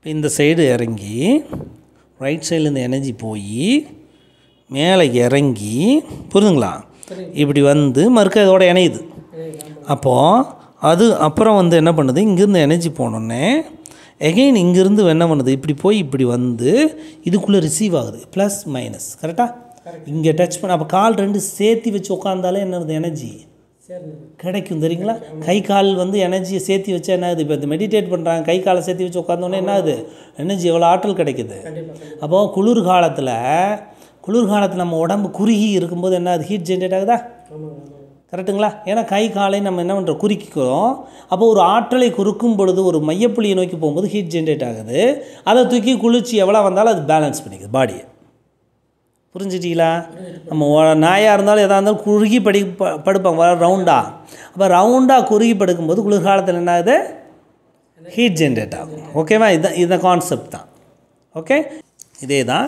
இந்த சைடு இறங்கி ரைட் சைட்லேருந்து எனர்ஜி போய் மேலே இறங்கி, புரியுதுங்களா? இப்படி வந்து மறுக்க இதோட இணையுது. அப்போது அது அப்புறம் வந்து என்ன பண்ணுது? இங்கேருந்து எனர்ஜி போனோடனே எகெயின் இங்கேருந்து என்ன பண்ணுது? இப்படி போய் இப்படி வந்து இதுக்குள்ளே ரிசீவ் ஆகுது. Plus minus. கரெக்டாக? இங்கே டச் பண்ண. அப்போ கால் ரெண்டு சேர்த்து வச்சு உட்காந்தாலே என்ன ஆகுது? எனர்ஜி கிடைக்கும். தெரியுங்களா? கை கால் வந்து எனர்ஜியை சேர்த்து வச்சா என்ன ஆகுது? இப்போ இந்த மெடிடேட் பண்ணுறாங்க, கை காலை சேர்த்து வச்சு உட்காந்தோன்னே என்ன ஆகுது? எனர்ஜி எவ்வளோ ஆற்றல் கிடைக்குது. அப்போது குளிர்காலத்தில் நம்ம உடம்பு குறுகி இருக்கும்போது என்ன ஆகுது? ஹீட் ஜென்ரேட் ஆகுதா? கரெக்டுங்களா? ஏன்னா கை காலை நம்ம என்ன பண்ணுறோம்? குறுக்கிக்கிறோம். அப்போ ஒரு ஆற்றலை குறுக்கும் பொழுது ஒரு மையப்புள்ளியை நோக்கி போகும்போது ஹீட் ஜென்ரேட் ஆகுது. அதை தூக்கி குளிர்ச்சி எவ்வளோ வந்தாலும் அது பேலன்ஸ் பண்ணிக்குது பாடியை. புரிஞ்சிட்டிங்களா? நம்ம நாயாக இருந்தாலும் எதாக இருந்தாலும் குறுகி படுப்பாங்க ரவுண்டாக. அப்போ ரவுண்டாக குறுகி படுக்கும்போது குளிர்காலத்தில் என்ன ஆகுது? ஹீட் ஜென்ரேட் ஆகும். ஓகேவா? இதுதான் கான்செப்ட் தான். ஓகே, இதே தான்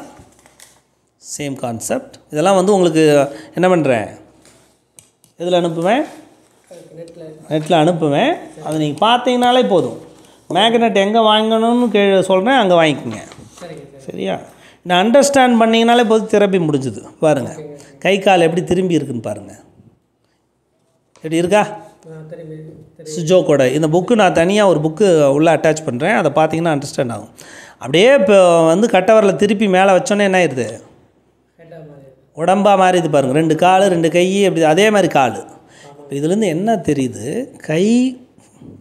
சேம் கான்செப்ட். இதெல்லாம் வந்து உங்களுக்கு என்ன பண்ணுறேன்? இதில் அனுப்புவேன், நெட்டில் அனுப்புவேன். அதை நீங்கள் பார்த்தீங்கனாலே போதும். மேக்னெட் எங்கே வாங்கணும்னு சொல்கிறேன், அங்கே வாங்கிக்கோங்க. சரியா? நான் அண்டர்ஸ்டாண்ட் பண்ணிங்கனாலே போதும், தெரப்பி முடிஞ்சுது. பாருங்கள், கை கால் எப்படி திரும்பி இருக்குன்னு பாருங்கள். எப்படி இருக்கா? சுஜோக்கோட இந்த புக்கு நான் தனியாக ஒரு புக்கு உள்ளே அட்டாச் பண்ணுறேன். அதை பார்த்தீங்கன்னா அண்டர்ஸ்டாண்ட் ஆகும். அப்படியே இப்போ வந்து கட்டவரில் திருப்பி மேலே வச்சோன்னே என்ன ஆயிடுது? உடம்பாக மாறிது பாருங்கள். 2 கால் 2 கை அப்படி அதே மாதிரி கால். இப்போ இதுலேருந்து என்ன தெரியுது?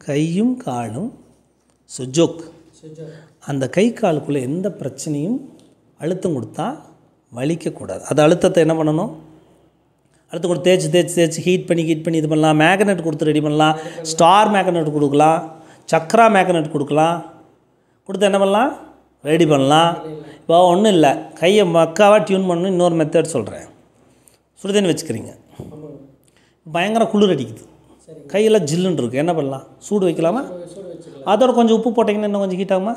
கையும் காலும் சுஜோக். அந்த கை காலுக்குள்ளே எந்த பிரச்சனையும் அழுத்தம் கொடுத்தா வலிக்கக்கூடாது. அது அழுத்தத்தை என்ன பண்ணணும்? அழுத்தம் கொடுத்து தேய்ச்சி ஹீட் பண்ணி இது பண்ணலாம். மேக்னெட் கொடுத்து ரெடி பண்ணலாம். ஸ்டார் மேக்னெட் கொடுக்கலாம், சக்ரா மேக்னெட் கொடுக்கலாம். கொடுத்து என்ன பண்ணலாம்? ரெடி பண்ணலாம். இப்போ ஒன்றும் இல்லை, கையை மக்காவாக டியூன் பண்ணணும். இன்னொரு மெத்தட் சொல்கிறேன். சுடுதண்ணி வச்சுக்கிறீங்க, பயங்கர குளிர் அடிக்குது, கையெல்லாம் ஜில்லுன்னு இருக்குது. என்ன பண்ணலாம்? சூடு வைக்கலாமா? அதோட கொஞ்சம் உப்பு போட்டிங்கன்னா இன்னும் கொஞ்சம் ஹீட் ஆகுமா?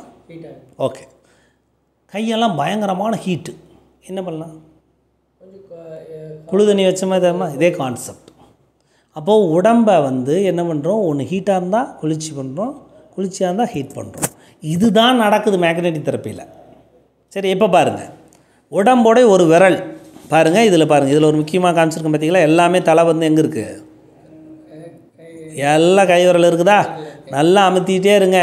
ஓகே. கையெல்லாம் பயங்கரமான ஹீட்டு, என்ன பண்ணலாம்? குளிர் தண்ணி வச்ச மாதிரி தரமா? இதே கான்செப்ட். அப்போது உடம்பை வந்து என்ன பண்ணுறோம்? ஒன்று ஹீட்டாக இருந்தால் குளிர்ச்சி பண்ணுறோம், குளிர்ச்சியாக இருந்தால் ஹீட் பண்ணுறோம். இதுதான் நடக்குது மேக்னெட்டிக் தெரப்பியில். சரி, இப்போ பாருங்கள், உடம்போட ஒரு விரல் பாருங்கள். இதில் பாருங்கள், இதில் ஒரு முக்கியமாக காமிச்சிருக்கேன் பார்த்தீங்களா? எல்லாமே தலை வந்து எங்கே இருக்குது? எல்லாம் கை விரல் இருக்குதா? நல்லா அமுத்திக்கிட்டே இருங்க.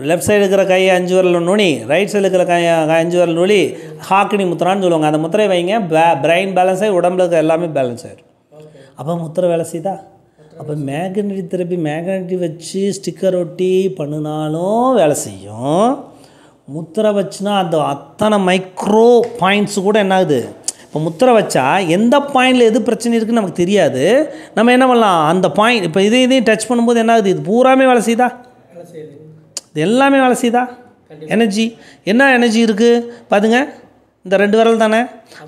லெஃப்ட் சைடு இருக்கிற கை 5 விரல் நுனி, ரைட் சைடு இருக்கிற கை 5 விரல் நுனி, ஹாக்கினி முத்திரான்னு சொல்லுவாங்க. அந்த முத்திரை வைங்க, பிரெயின் பேலன்ஸ் ஆகி உடம்புல இருக்க எல்லாமே பேலன்ஸ் ஆகிடும். அப்போ முத்திரை வேலை செய்தா? அப்போ மேக்னெட்டிக் தெரப்பி மேக்னெட்டிக் வச்சு ஸ்டிக்கர் ஒட்டி பண்ணினாலும் வேலை செய்யும். முத்திரை வச்சுனா அந்த அத்தனை மைக்ரோ பாயிண்ட்ஸு கூட என்ன ஆகுது? இப்போ முத்திரை வச்சா எந்த பாயிண்டில் எது பிரச்சனை இருக்குன்னு நமக்கு தெரியாது. நம்ம என்ன பண்ணலாம், அந்த பாயிண்ட் இப்போ இதையும் டச் பண்ணும்போது என்ன ஆகுது, இது பூராமே வேலை செய்யுதா, வேலை செய்யுது. இது எல்லாமே வேலை செய்யுதா, எனர்ஜி என்ன எனர்ஜி இருக்குது பார்த்துங்க, இந்த 2 விரல் தானே.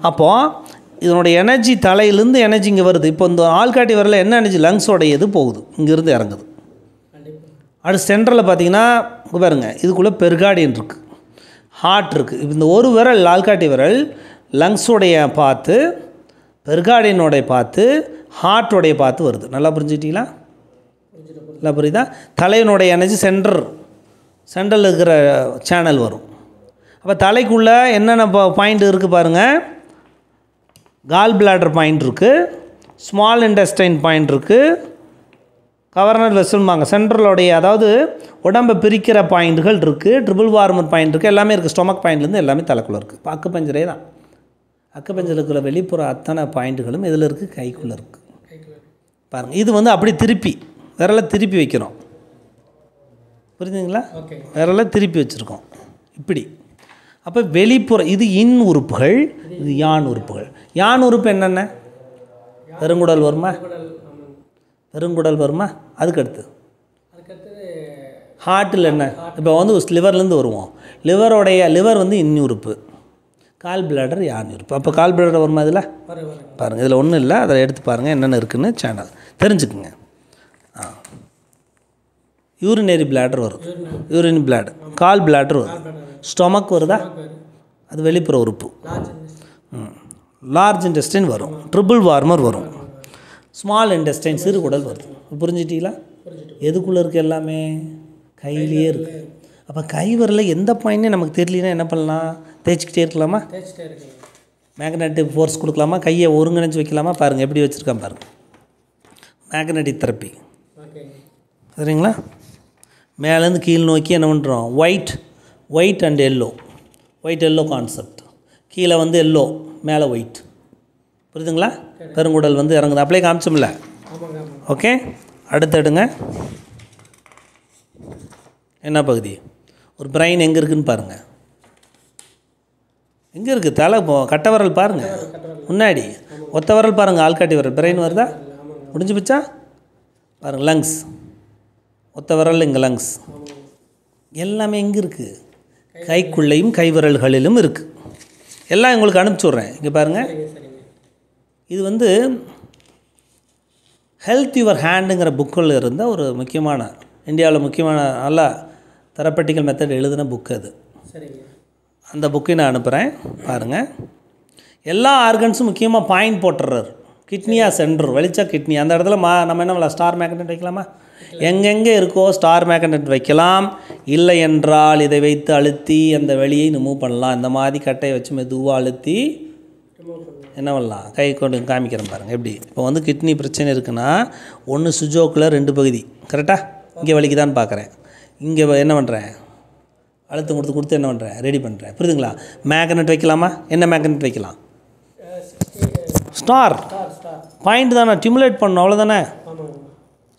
அப்போது இதனுடைய எனர்ஜி தலையிலேருந்து எனர்ஜி இங்கே வருது. இப்போ இந்த ஆள்காட்டி விரலில் என்ன எனர்ஜி, லங்ஸோடைய இது போகுது, இங்கேருந்து இறங்குது. அடுத்து சென்டரில் பார்த்தீங்கன்னா இங்கே பாருங்கள், இதுக்குள்ளே பெர்கார்டியன் இருக்குது, ஹார்ட் இருக்குது. இப்போ இந்த ஒரு விரல் ஆள்காட்டி விரல் லங்ஸோடைய பார்த்து, பெர்கார்டியனோடைய பார்த்து, ஹார்ட்டோடைய பார்த்து வருது. நல்லா புரிஞ்சுக்கிட்டீங்களா, நல்லா புரியுதா. தலையினுடைய எனர்ஜி சென்ட்ரல் இருக்கிற சேனல் வரும். அப்போ தலைக்குள்ளே என்னென்ன பாயிண்ட் இருக்குது பாருங்கள், கால் பிளாடர் பாயிண்ட் இருக்குது, ஸ்மால் இன்டெஸ்டைன் பாயிண்ட் இருக்குது, கவர்னர் வெசல்மாங்க சென்ட்ரலோடைய அதாவது உடம்பை பிரிக்கிற பாயிண்ட்டுகள் இருக்குது, ட்ரிபிள் வார்மர் பாயிண்ட் இருக்குது, எல்லாமே இருக்குது. ஸ்டொமக் பாயிண்ட்லேருந்து எல்லாமே தலைக்குள்ளே இருக்குது. இப்போ அக்குப்பஞ்சரே தான், அக்குப்பஞ்சரில் இருக்கிற வெளிப்புற அத்தனை பாயிண்ட்டுகளும் இதில் இருக்குது, கைக்குள்ளே இருக்குது. பாருங்கள், இது வந்து அப்படி திருப்பி விரலை திருப்பி வைக்கிறோம், புரியுதுங்களா, விரலை திருப்பி வச்சுருக்கோம் இப்படி. அப்போ வெளிப்புற இது இன் உறுப்புகள், இது யான் உறுப்புகள். யான் உறுப்பு என்னென்ன, பெருங்குடல் வருமா, பெருங்குடல் வருமா, அதுக்கடுத்து ஹார்ட்டில் என்ன, இப்போ வந்து லிவர்லேருந்து வருவோம், லிவர் வந்து இன் உறுப்பு, கால் பிளாடர் யான் உறுப்பு. அப்போ கால் பிளாடர் வருமா இதில் பாருங்கள், இதில் ஒன்றும் இல்லை, அதை எடுத்து பாருங்கள் என்னென்ன இருக்குதுன்னு சேனல் தெரிஞ்சுக்குங்க. யூரினரி பிளாடர் வரும், யூரின் பிளாடர், கால் பிளாடர் வரும், ஸ்டொமக் வருதா, அது வெளிப்புற உறுப்பு, லார்ஜ் இன்டெஸ்டைன் வரும், ட்ரிபிள் வார்மர் வரும், ஸ்மால் இன்டெஸ்டைன் சிறுகுடல் வருது. புரிஞ்சிட்டீங்களா, எதுக்குள்ளே இருக்குது, எல்லாமே கையிலேயே இருக்குது. அப்போ கை வரல எந்த பாயிண்ட்னே நமக்கு தெரியலனா என்ன பண்ணலாம், தேய்ச்சிக்கிட்டே இருக்கலாமா, மேக்னெட்டிக் ஃபோர்ஸ் கொடுக்கலாமா, கையை ஒருங்கிணைச்சு வைக்கலாமா. பாருங்கள் எப்படி வச்சுருக்கான் பாருங்கள், மேக்னெட்டிக் தெரப்பி, சரிங்களா. மேலேருந்து கீழ் நோக்கி என்ன பண்ணுறோம், ஒயிட் அண்ட் எல்லோ கான்செப்ட், கீழே வந்து எல்லோ, மேலே ஒயிட், புரியுதுங்களா. பெருங்குடல் வந்து இறங்குது, அப்படியே காமிச்சோம்ல. ஓகே, அடுத்து எடுங்க, என்ன பகுதி, ஒரு பிரெயின் எங்கே இருக்குதுன்னு பாருங்கள், எங்கே இருக்குது, தலை கட்ட விரல் பாருங்கள், முன்னாடி ஒத்த விரல் பாருங்கள், ஆள்காட்டி விரல், பிரெயின் வருதா, முடிஞ்சு போச்சா பாருங்கள். லங்ஸ் ஒத்த விரல், இங்கே லங்ஸ், எல்லாமே எங்கே இருக்குது, கைக்குள்ளேயும் கை விரல்களிலும் இருக்குது. எல்லாம் உங்களுக்கு அனுப்பிச்சி விட்றேன், இங்கே பாருங்கள். இது வந்து ஹெல்த் யுவர் ஹேண்டுங்கிற புக்கில் இருந்த ஒரு முக்கியமான, இந்தியாவில் முக்கியமான நல்லா தெரப்பட்டிக்கல் மெத்தட் எழுதின புக்கு அது. அந்த புக்கை நான் அனுப்புகிறேன் பாருங்கள். எல்லா ஆர்கன்ஸும் முக்கியமாக பாயிண்ட் போட்டுறாரு. கிட்னியாக சென்டர் வெளிச்சா கிட்னி, அந்த இடத்துல நம்ம என்ன பண்ணலாம், ஸ்டார் மேக்னெட் வைக்கலாமா, எங்கெங்கே இருக்கோ ஸ்டார் மேக்னெட் வைக்கலாம். இல்லை என்றால் இதை வைத்து அழுத்தி அந்த வெளியை ரிமூவ் பண்ணலாம். இந்த மாதிரி கட்டையை வச்சு மெதுவாக அழுத்தி என்ன பண்ணலாம், கை கொண்டு காமிக்கிறேன் பாருங்கள் எப்படி. இப்போ வந்து கிட்னி பிரச்சனை இருக்குன்னா ஒன்று சுஜோக்கில் 2 பகுதி கரெக்டாக, இங்கே வலிக்குதான்னு பார்க்குறேன், இங்கே என்ன பண்ணுறேன், அழுத்தம் கொடுத்து என்ன பண்ணுறேன், ரெடி பண்ணுறேன், புரியுதுங்களா. மேக்னெட் வைக்கலாமா, என்ன மேக்னெட் வைக்கலாம், ஸ்டார் பாயிண்ட் தானே, டிமுலேட் பண்ணணும் அவ்வளோதானே,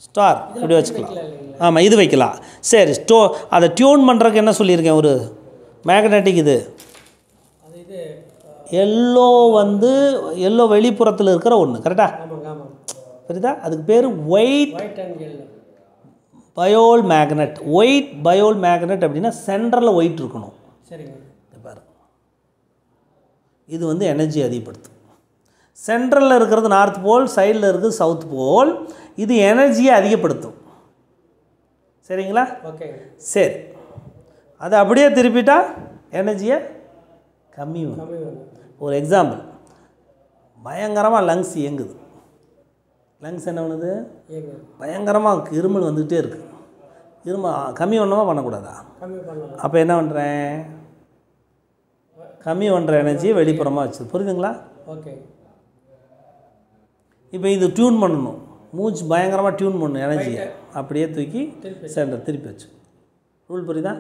ஸ்டார் இப்படி வச்சுக்கலாம். ஆமாம், இது வைக்கலாம். சரி, அதை டியூன் பண்ணுறதுக்கு என்ன சொல்லியிருக்கேன், ஒரு மேக்னெட்டிக் இது எல்லோ வந்து எல்லோ வெளிப்புறத்தில் இருக்கிற ஒன்று கரெக்டாக, புரியுதா. அதுக்கு பேர் white pole magnet. White pole magnet அப்படின்னா சென்டரில் ஒயிட் இருக்கணும். பாரு, இது வந்து எனர்ஜி அதிகப்படுத்தும். சென்ட்ரலில் இருக்கிறது நார்த் போல், சைடில் இருக்கிறது சவுத் போல். இது எனர்ஜியை அதிகப்படுத்தும், சரிங்களா. சரி, அதை அப்படியே திருப்பிட்டா எனர்ஜியை கம்மி பண்ணும். ஒரு எக்ஸாம்பிள், பயங்கரமாக லங்ஸ் இயங்குது, லங்ஸ் என்ன பண்ணுது, பயங்கரமாக இருமல் வந்துக்கிட்டே இருக்குது. இருமல் கம்மி பண்ணணுமா பண்ணக்கூடாதா, அப்போ என்ன பண்ணுறேன், கம்மி பண்ணுற எனர்ஜியை வெளிப்புறமாக வச்சு, புரியுதுங்களா. இப்போ இது டியூன் பண்ணணும், மூச்சு பயங்கரமாக டியூன் பண்ணணும் எனர்ஜியை, அப்படியே தூக்கி சென்டர் திருப்பி வச்சு. ரூல் புரியுதா.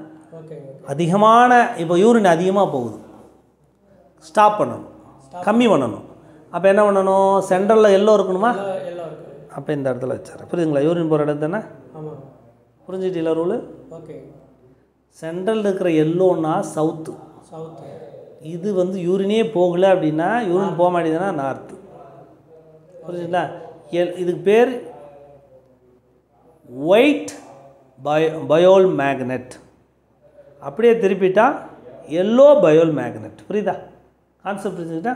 அதிகமான இப்போ யூரின் அதிகமாக போகுது, ஸ்டாப் பண்ணணும், கம்மி பண்ணணும். அப்போ என்ன பண்ணணும், சென்டரில் எல்லோ இருக்கணுமா, அப்போ இந்த இடத்துல வச்சார், புரியுதுங்களா. யூரின் போகிற இடம் தானே, புரிஞ்சுட்டீங்களா ரூலு. சென்ட்ரல் இருக்கிற எல்லோன்னா சவுத்து, இது வந்து யூரினே போகலை அப்படின்னா, யூரின் போக மாட்டேங்குதுன்னா நார்த்து. புரிஞ்சுங்களா? இதுக்கு பேர் ஒயிட் பயோல் மேக்னெட். அப்படியே திருப்பிட்டா எல்லோ பயோல் மேக்னெட். புரியுதா கான்செப்ட்? புரிஞ்சுக்கிட்டா?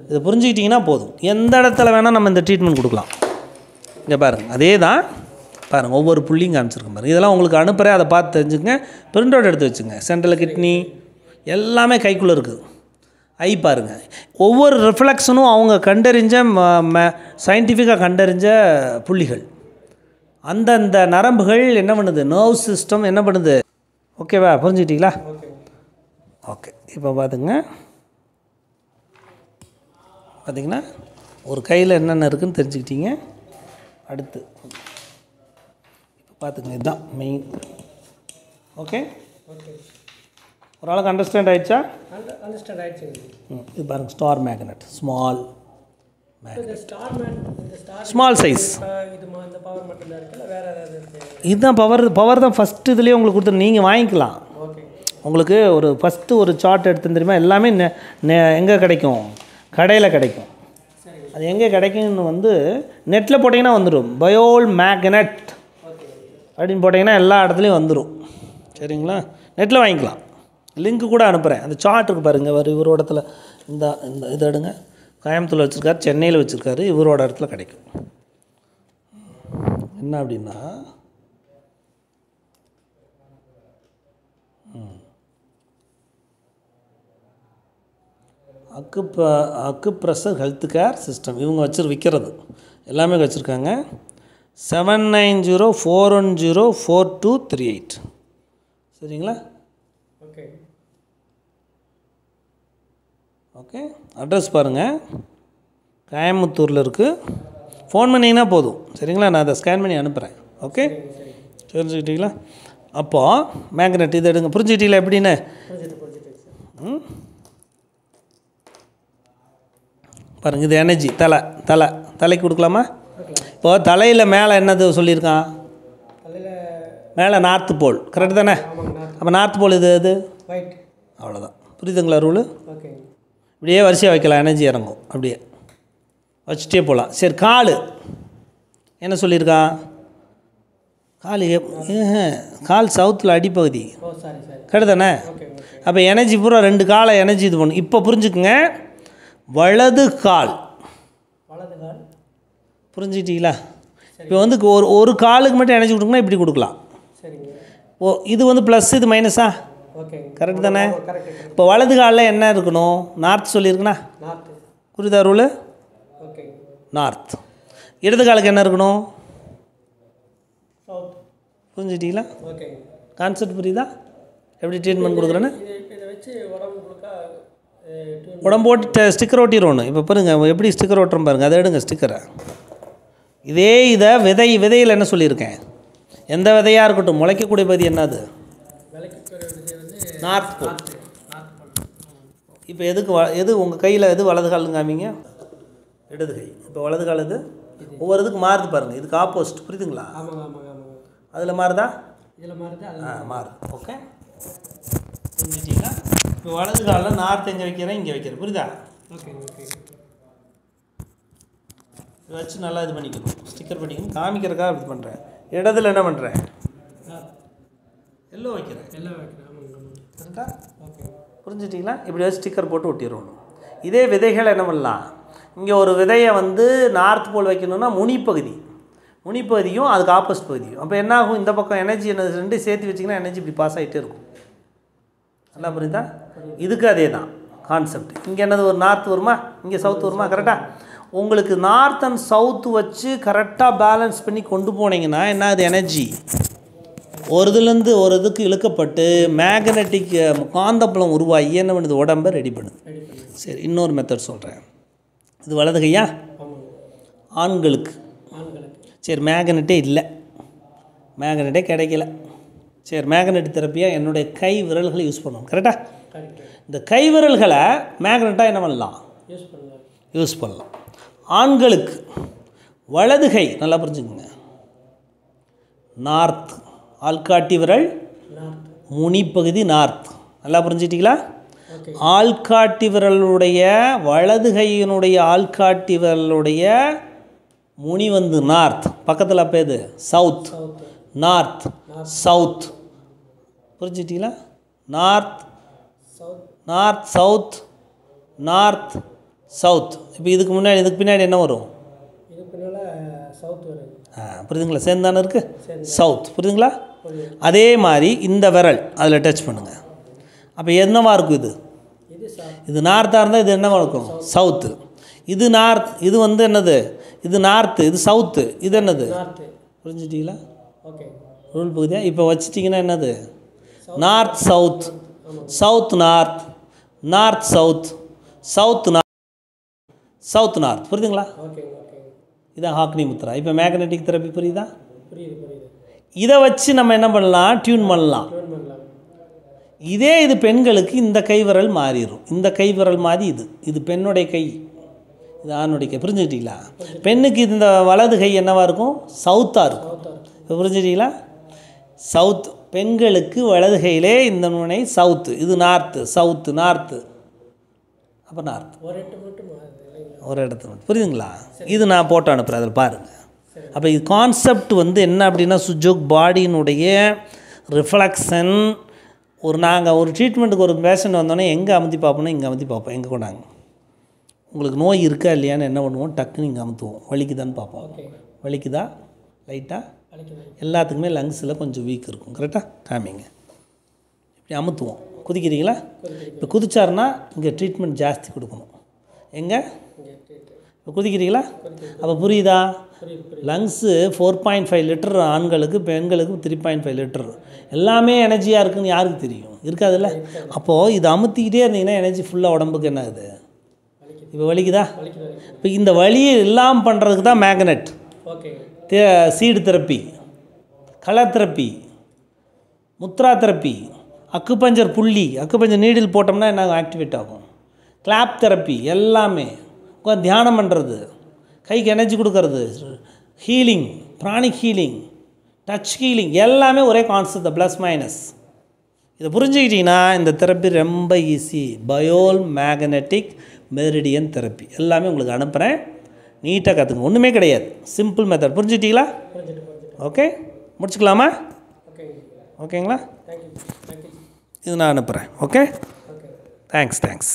இதை புரிஞ்சுக்கிட்டிங்கன்னா போதும். எந்த இடத்துல வேணால் நம்ம இந்த ட்ரீட்மெண்ட் கொடுக்கலாம். இங்கே பாருங்கள், அதே தான் பாருங்கள், ஒவ்வொரு புள்ளியும் காமிச்சிருக்கோம் பாருங்கள். இதெல்லாம் உங்களுக்கு அனுப்புகிறேன், அதை பார்த்து தெரிஞ்சுக்கங்க. பிரிண்ட் அவுட் எடுத்து வச்சுங்க. சென்ட்ரல் கிட்னி எல்லாமே கைக்குள்ளே இருக்குது. ஐ பாருங்கள், ஒவ்வொரு ரிஃப்ளெக்ஷனும் அவங்க கண்டறிஞ்ச சயின்டிஃபிக்காக கண்டறிஞ்ச புள்ளிகள். அந்தந்த நரம்புகள் என்ன பண்ணுது, நர்வ் சிஸ்டம் என்ன பண்ணுது. ஓகேவா? புரிஞ்சுக்கிட்டீங்களா? ஓகே. இப்போ பார்த்திங்கன்னா ஒரு கையில் என்னென்ன இருக்குதுன்னு தெரிஞ்சுக்கிட்டீங்க. அடுத்து இப்போ பார்த்துங்க, இதுதான் மெயின். ஓகே, ஒரு ஆளுக்கு அண்டர்ஸ்டாண்ட் ஆகிடுச்சா? அண்டர்ஸ்டாண்ட் ஆகிடுச்சு. இது பாருங்கள், star magnet, small small size. இந்த பவர் மட்டும்தான் இருக்குல்ல, வேறு ஏதாவது இருக்குது? இதுதான் பவர் தான் ஃபஸ்ட்டு இதுலேயே உங்களுக்கு கொடுத்து நீங்கள் வாங்கிக்கலாம். உங்களுக்கு ஒரு ஃபஸ்ட்டு ஒரு சார்ட் எடுத்து தெரியுமா, எல்லாமே எங்கே கிடைக்கும், கடையில் கிடைக்கும். அது எங்கே கிடைக்கும்னு வந்து நெட்டில் போட்டிங்கன்னா வந்துடும். பயோல் மேக்னெட் அப்படின்னு போட்டிங்கன்னா எல்லா இடத்துலையும் வந்துடும். சரிங்களா? நெட்டில் வாங்கிக்கலாம். லிங்க்கு கூட அனுப்புகிறேன். அந்த சார்ட் இருக்குது பாருங்கள், இவரோட இடத்துல இந்த இதை எடுங்க. கோயம்புத்தூரில் வச்சுருக்காரு, சென்னையில் வச்சுருக்காரு, இவரோட இடத்துல கிடைக்கும். என்ன அப்படின்னா, அக்குப்ரெஷர் ஹெல்த் கேர் சிஸ்டம் இவங்க விற்கிறது எல்லாமே வச்சுருக்காங்க. 7904104238. சரிங்களா? Okay okay. அட்ரஸ் பாருங்கள், கோயம்புத்தூரில் இருக்குது. ஃபோன் பண்ணிங்கன்னா போதும். சரிங்களா? நான் அதை ஸ்கேன் பண்ணி அனுப்புகிறேன். ஓகே, தெரிஞ்சுக்கிட்டீங்களா? அப்போது மேக்னெட் இதை எடுங்க. புரிஞ்சுக்கிட்டீங்களா எப்படின்னு? பாருங்கள், இது எனர்ஜி. தலைக்கு கொடுக்கலாமா? இப்போது தலையில் மேலே என்னது சொல்லியிருக்கான்? மேலே நார்த்து போல். கரெக்டு தானே? அப்போ நார்த் போல் இது அவ்வளோதான். புரியுதுங்களா ரூலு? இப்படியே வரிசையாக வைக்கலாம், எனர்ஜி இறங்கும். அப்படியே வச்சுட்டே போகலாம். சரி, கால் என்ன சொல்லியிருக்கான்? கால் சவுத்தில் அடிப்பகுதி. கரெக்டு தானே? அப்போ எனர்ஜி பூரா 2 காலை எனர்ஜி இது பண்ணும். இப்போ புரிஞ்சுக்குங்க, வலது கால். புரிஞ்சுக்கிட்டீங்களா? இப்போ வந்து ஒரு காலுக்கு மட்டும் எனர்ஜி கொடுக்கணும், இப்படி கொடுக்கலாம். இது வந்து ப்ளஸ், இது மைனஸா? கரெக்டு தானே? இப்போ வலது காலில் என்ன இருக்கணும்? நார்த் சொல்லியிருக்குண்ணா. புரியுதா ரூலு? நார்த். இடது காலுக்கு என்ன இருக்கணும்? புரிஞ்சுக்கிட்டீங்களா? கான்செப்ட் புரியுதா? எப்படி ட்ரீட்மெண்ட் கொடுக்குறேன்னு? உடம்பு போட்டு ஸ்டிக்கர் ஒட்டிடுவோம். இப்போ பாருங்கள் எப்படி ஸ்டிக்கர் ஒட்டுறோம் பாருங்கள். அதை எடுங்க ஸ்டிக்கரை. இதை விதையில் என்ன சொல்லியிருக்கேன்? எந்த விதையாக இருக்கட்டும், முளைக்கக்கூடிய பகுதி என்னது? North pole. இப்போ எது உங்கள் கையில் எது வலது காலுங்க காமிங்க? இடது கை. இப்போ வலது கால் இது ஒவ்வொரு இதுக்கு மாறுது பாருங்கள். இதுக்கு ஆப்போசிட். புரியுதுங்களா? அதில் மாறுதா? மாறுது. ஓகே, புரிஞ்சுட்டீங்களா? இப்போ வலது காலில் நார்த் எங்கே வைக்கிறேன், இங்கே வைக்கிறேன். புரியுதா? இதை வச்சு நல்லா இது பண்ணிக்கணும், ஸ்டிக்கர் பண்ணிக்கணும். காமிக்கிறதுக்காக இப்படி பண்ணுறேன். இடத்துல என்ன பண்ணுறேன்? எல்லோ வைக்கிறேன். கரெக்டா? புரிஞ்சுட்டிங்களா? இப்படி வச்சு ஸ்டிக்கர் போட்டு ஒட்டிடணும். இதே விதைகள் என்ன பண்ணலாம்? இங்கே ஒரு விதையை வந்து நார்த் போல் வைக்கணும்னா முனிப்பகுதியும் அதுக்கு ஆப்போசிட் பகுதியும். அப்போ என்ன ஆகும்? இந்த பக்கம் எனர்ஜி ரெண்டு சேர்த்து வச்சிங்கன்னா எனர்ஜி இப்படி பாஸ் ஆகிட்டே இருக்கும். நல்லா புரியுதா? இதுக்கு அதே தான் கான்செப்ட். இங்கே என்னது, ஒரு நார்த் வருமா, இங்கே சவுத் வருமா? கரெக்டாக உங்களுக்கு நார்த் அண்ட் சவுத்து வச்சு கரெக்டாக பேலன்ஸ் பண்ணி கொண்டு போனீங்கன்னா என்ன, அது எனர்ஜி ஒரு இதுலேருந்து ஒரு இதுக்கு இழுக்கப்பட்டு மேக்னெட்டிக் காந்தப்புலம் உருவாகி என்ன பண்ணுது, உடம்பை ரெடி பண்ணுது. சரி, இன்னொரு மெத்தட் சொல்கிறேன். இது வலது கையா ஆண்களுக்கு. சரி, மேக்னெட்டே இல்லை, மேக்னெட்டே கிடைக்கல. சரி, மேக்னெட் தெரப்பியாக என்னுடைய கை விரல்களை யூஸ் பண்ணுவோம். கரெக்டாக? இந்த கை விரல்களை மேக்னெட்டாக என்ன பண்ணலாம், யூஸ் பண்ணலாம். ஆண்களுக்கு வலது கை நல்லா புரிஞ்சுக்கோங்க, நார்த், ஆள்காட்டி விரல் முனிப்பகுதி நார்த். நல்லா புரிஞ்சுக்கிட்டீங்களா? ஆள்காட்டி விரலுடைய வலது கையினுடைய ஆள்காட்டி விரலுடைய முனி வந்து நார்த், பக்கத்தில் அப்போ எது சவுத், நார்த் சவுத், புரிஞ்சிட்டீங்களா? North north south north south. இப்போ இதுக்கு முன்னாடி இதுக்கு பின்னாடி என்ன வரும்? புரியுதுங்களா? சேர்ந்தானே இருக்குது சவுத், புரியுதுங்களா? அதே மாதிரி இந்த விரல் அதில் டச் பண்ணுங்கள். அப்போ என்னவா இருக்கும்? இது நார்த்தாக இருந்தால் இது என்னவா இருக்கும்? சவுத்து. இது நார்த், இது வந்து என்னது? இது நார்த்து, இது சவுத்து, இது என்னது? புரிஞ்சுட்டிங்களா? ரூல் பகுதியா இப்போ வச்சிட்டிங்கன்னா என்னது? North south, south north, north south, south north, south north. புரியுதுங்களா? இதான் ஹாக்னி முத்ரா. இப்போ மேக்னெட்டிக் தெரப்பி புரியுதா? இதை வச்சு நம்ம என்ன பண்ணலாம்? டியூன் பண்ணலாம். இதே இது பெண்களுக்கு இந்த கைவிரல் மாறிடும். இந்த கைவிரல் மாதிரி இது பெண்ணுடைய கை, இது ஆணுடைய கை. புரிஞ்சுக்கிட்டீங்களா? பெண்ணுக்கு இந்த வலது கை என்னவாக இருக்கும்? சவுத்தாக இருக்கும். புரிஞ்சுக்கிட்டீங்களா? சவுத். பெண்களுக்கு வலது கையிலே இந்த முனை சவுத்து, இது நார்த்து, சவுத்து நார்த்து, அப்போ நார்த் ஒரு இடத்துல மட்டும். புரியுதுங்களா? இது நான் போட்டோ அனுப்புகிறேன், அதில் பாருங்கள். அப்போ இது கான்செப்ட் வந்து என்ன அப்படின்னா, சுஜோக் பாடியினுடைய ரிஃப்ளெக்ஷன். நாங்கள் ஒரு ட்ரீட்மெண்ட்டுக்கு ஒரு பேஷண்ட் வந்தோடனே எங்கே அமுத்தி பார்ப்போன்னா இங்கே அமுத்தி பார்ப்போம். எங்கே கொண்டாங்க உங்களுக்கு நோய் இருக்கா இல்லையான்னு என்ன பண்ணுவோம்? டக்குன்னு இங்கே அமுத்துவோம். வலிக்குதான்னு பார்ப்போம். வலிக்குதா? லைட்டாக எல்லாத்துக்குமே லங்ஸில் கொஞ்சம் வீக் இருக்கும். கரெக்டாக காமிங்க. இப்படி அமுத்துவோம். குதிக்கிறீங்களா? இப்போ குதிச்சாருன்னா இங்கே ட்ரீட்மெண்ட் ஜாஸ்தி கொடுக்கணும். எங்கே? இப்போ குதிக்கிறீங்களா? அப்போ புரியுதா? லங்ஸு 4.5 லிட்டர் ஆண்களுக்கு, பெண்களுக்கு 3.5 லிட்டர். எல்லாமே எனர்ஜியாக இருக்குதுன்னு யாருக்கு தெரியும்? இருக்காதுல்ல. அப்போது இது அமுத்திக்கிட்டே இருந்தீங்கன்னா எனர்ஜி ஃபுல்லாக உடம்புக்கு என்ன ஆகுது? இப்போ வலிக்குதா? இப்போ இந்த வலியை இல்லாமல் பண்ணுறதுக்கு தான் magnet, seed therapy, colour therapy, Mudra therapy, acupuncture புள்ளி, அக்குபஞ்சர் நீடில் போட்டோம்னா என்ன ஆக்டிவேட் ஆகும்? கிளாப் தெரப்பி, எல்லாமே தியானம் பண்ணுறது, கைக்கு எனர்ஜி கொடுக்கறது, healing, pranic healing, touch healing, எல்லாமே ஒரே கான்செப்ட் தான், ப்ளஸ் மைனஸ். இதை புரிஞ்சுக்கிட்டிங்கன்னா இந்த தெரப்பி ரொம்ப ஈஸி. பயோல் மேக்னெட்டிக் மெரிடியன் தெரப்பி எல்லாமே உங்களுக்கு அனுப்புகிறேன். நீட்டாக கற்றுங்க. ஒன்றுமே கிடையாது, சிம்பிள் மெத்தட். புரிஞ்சுட்டிங்களா? ஓகே, முடிச்சுக்கலாமா? ஓகேங்களா? இது நான் அனுப்புகிறேன். Okay, thanks.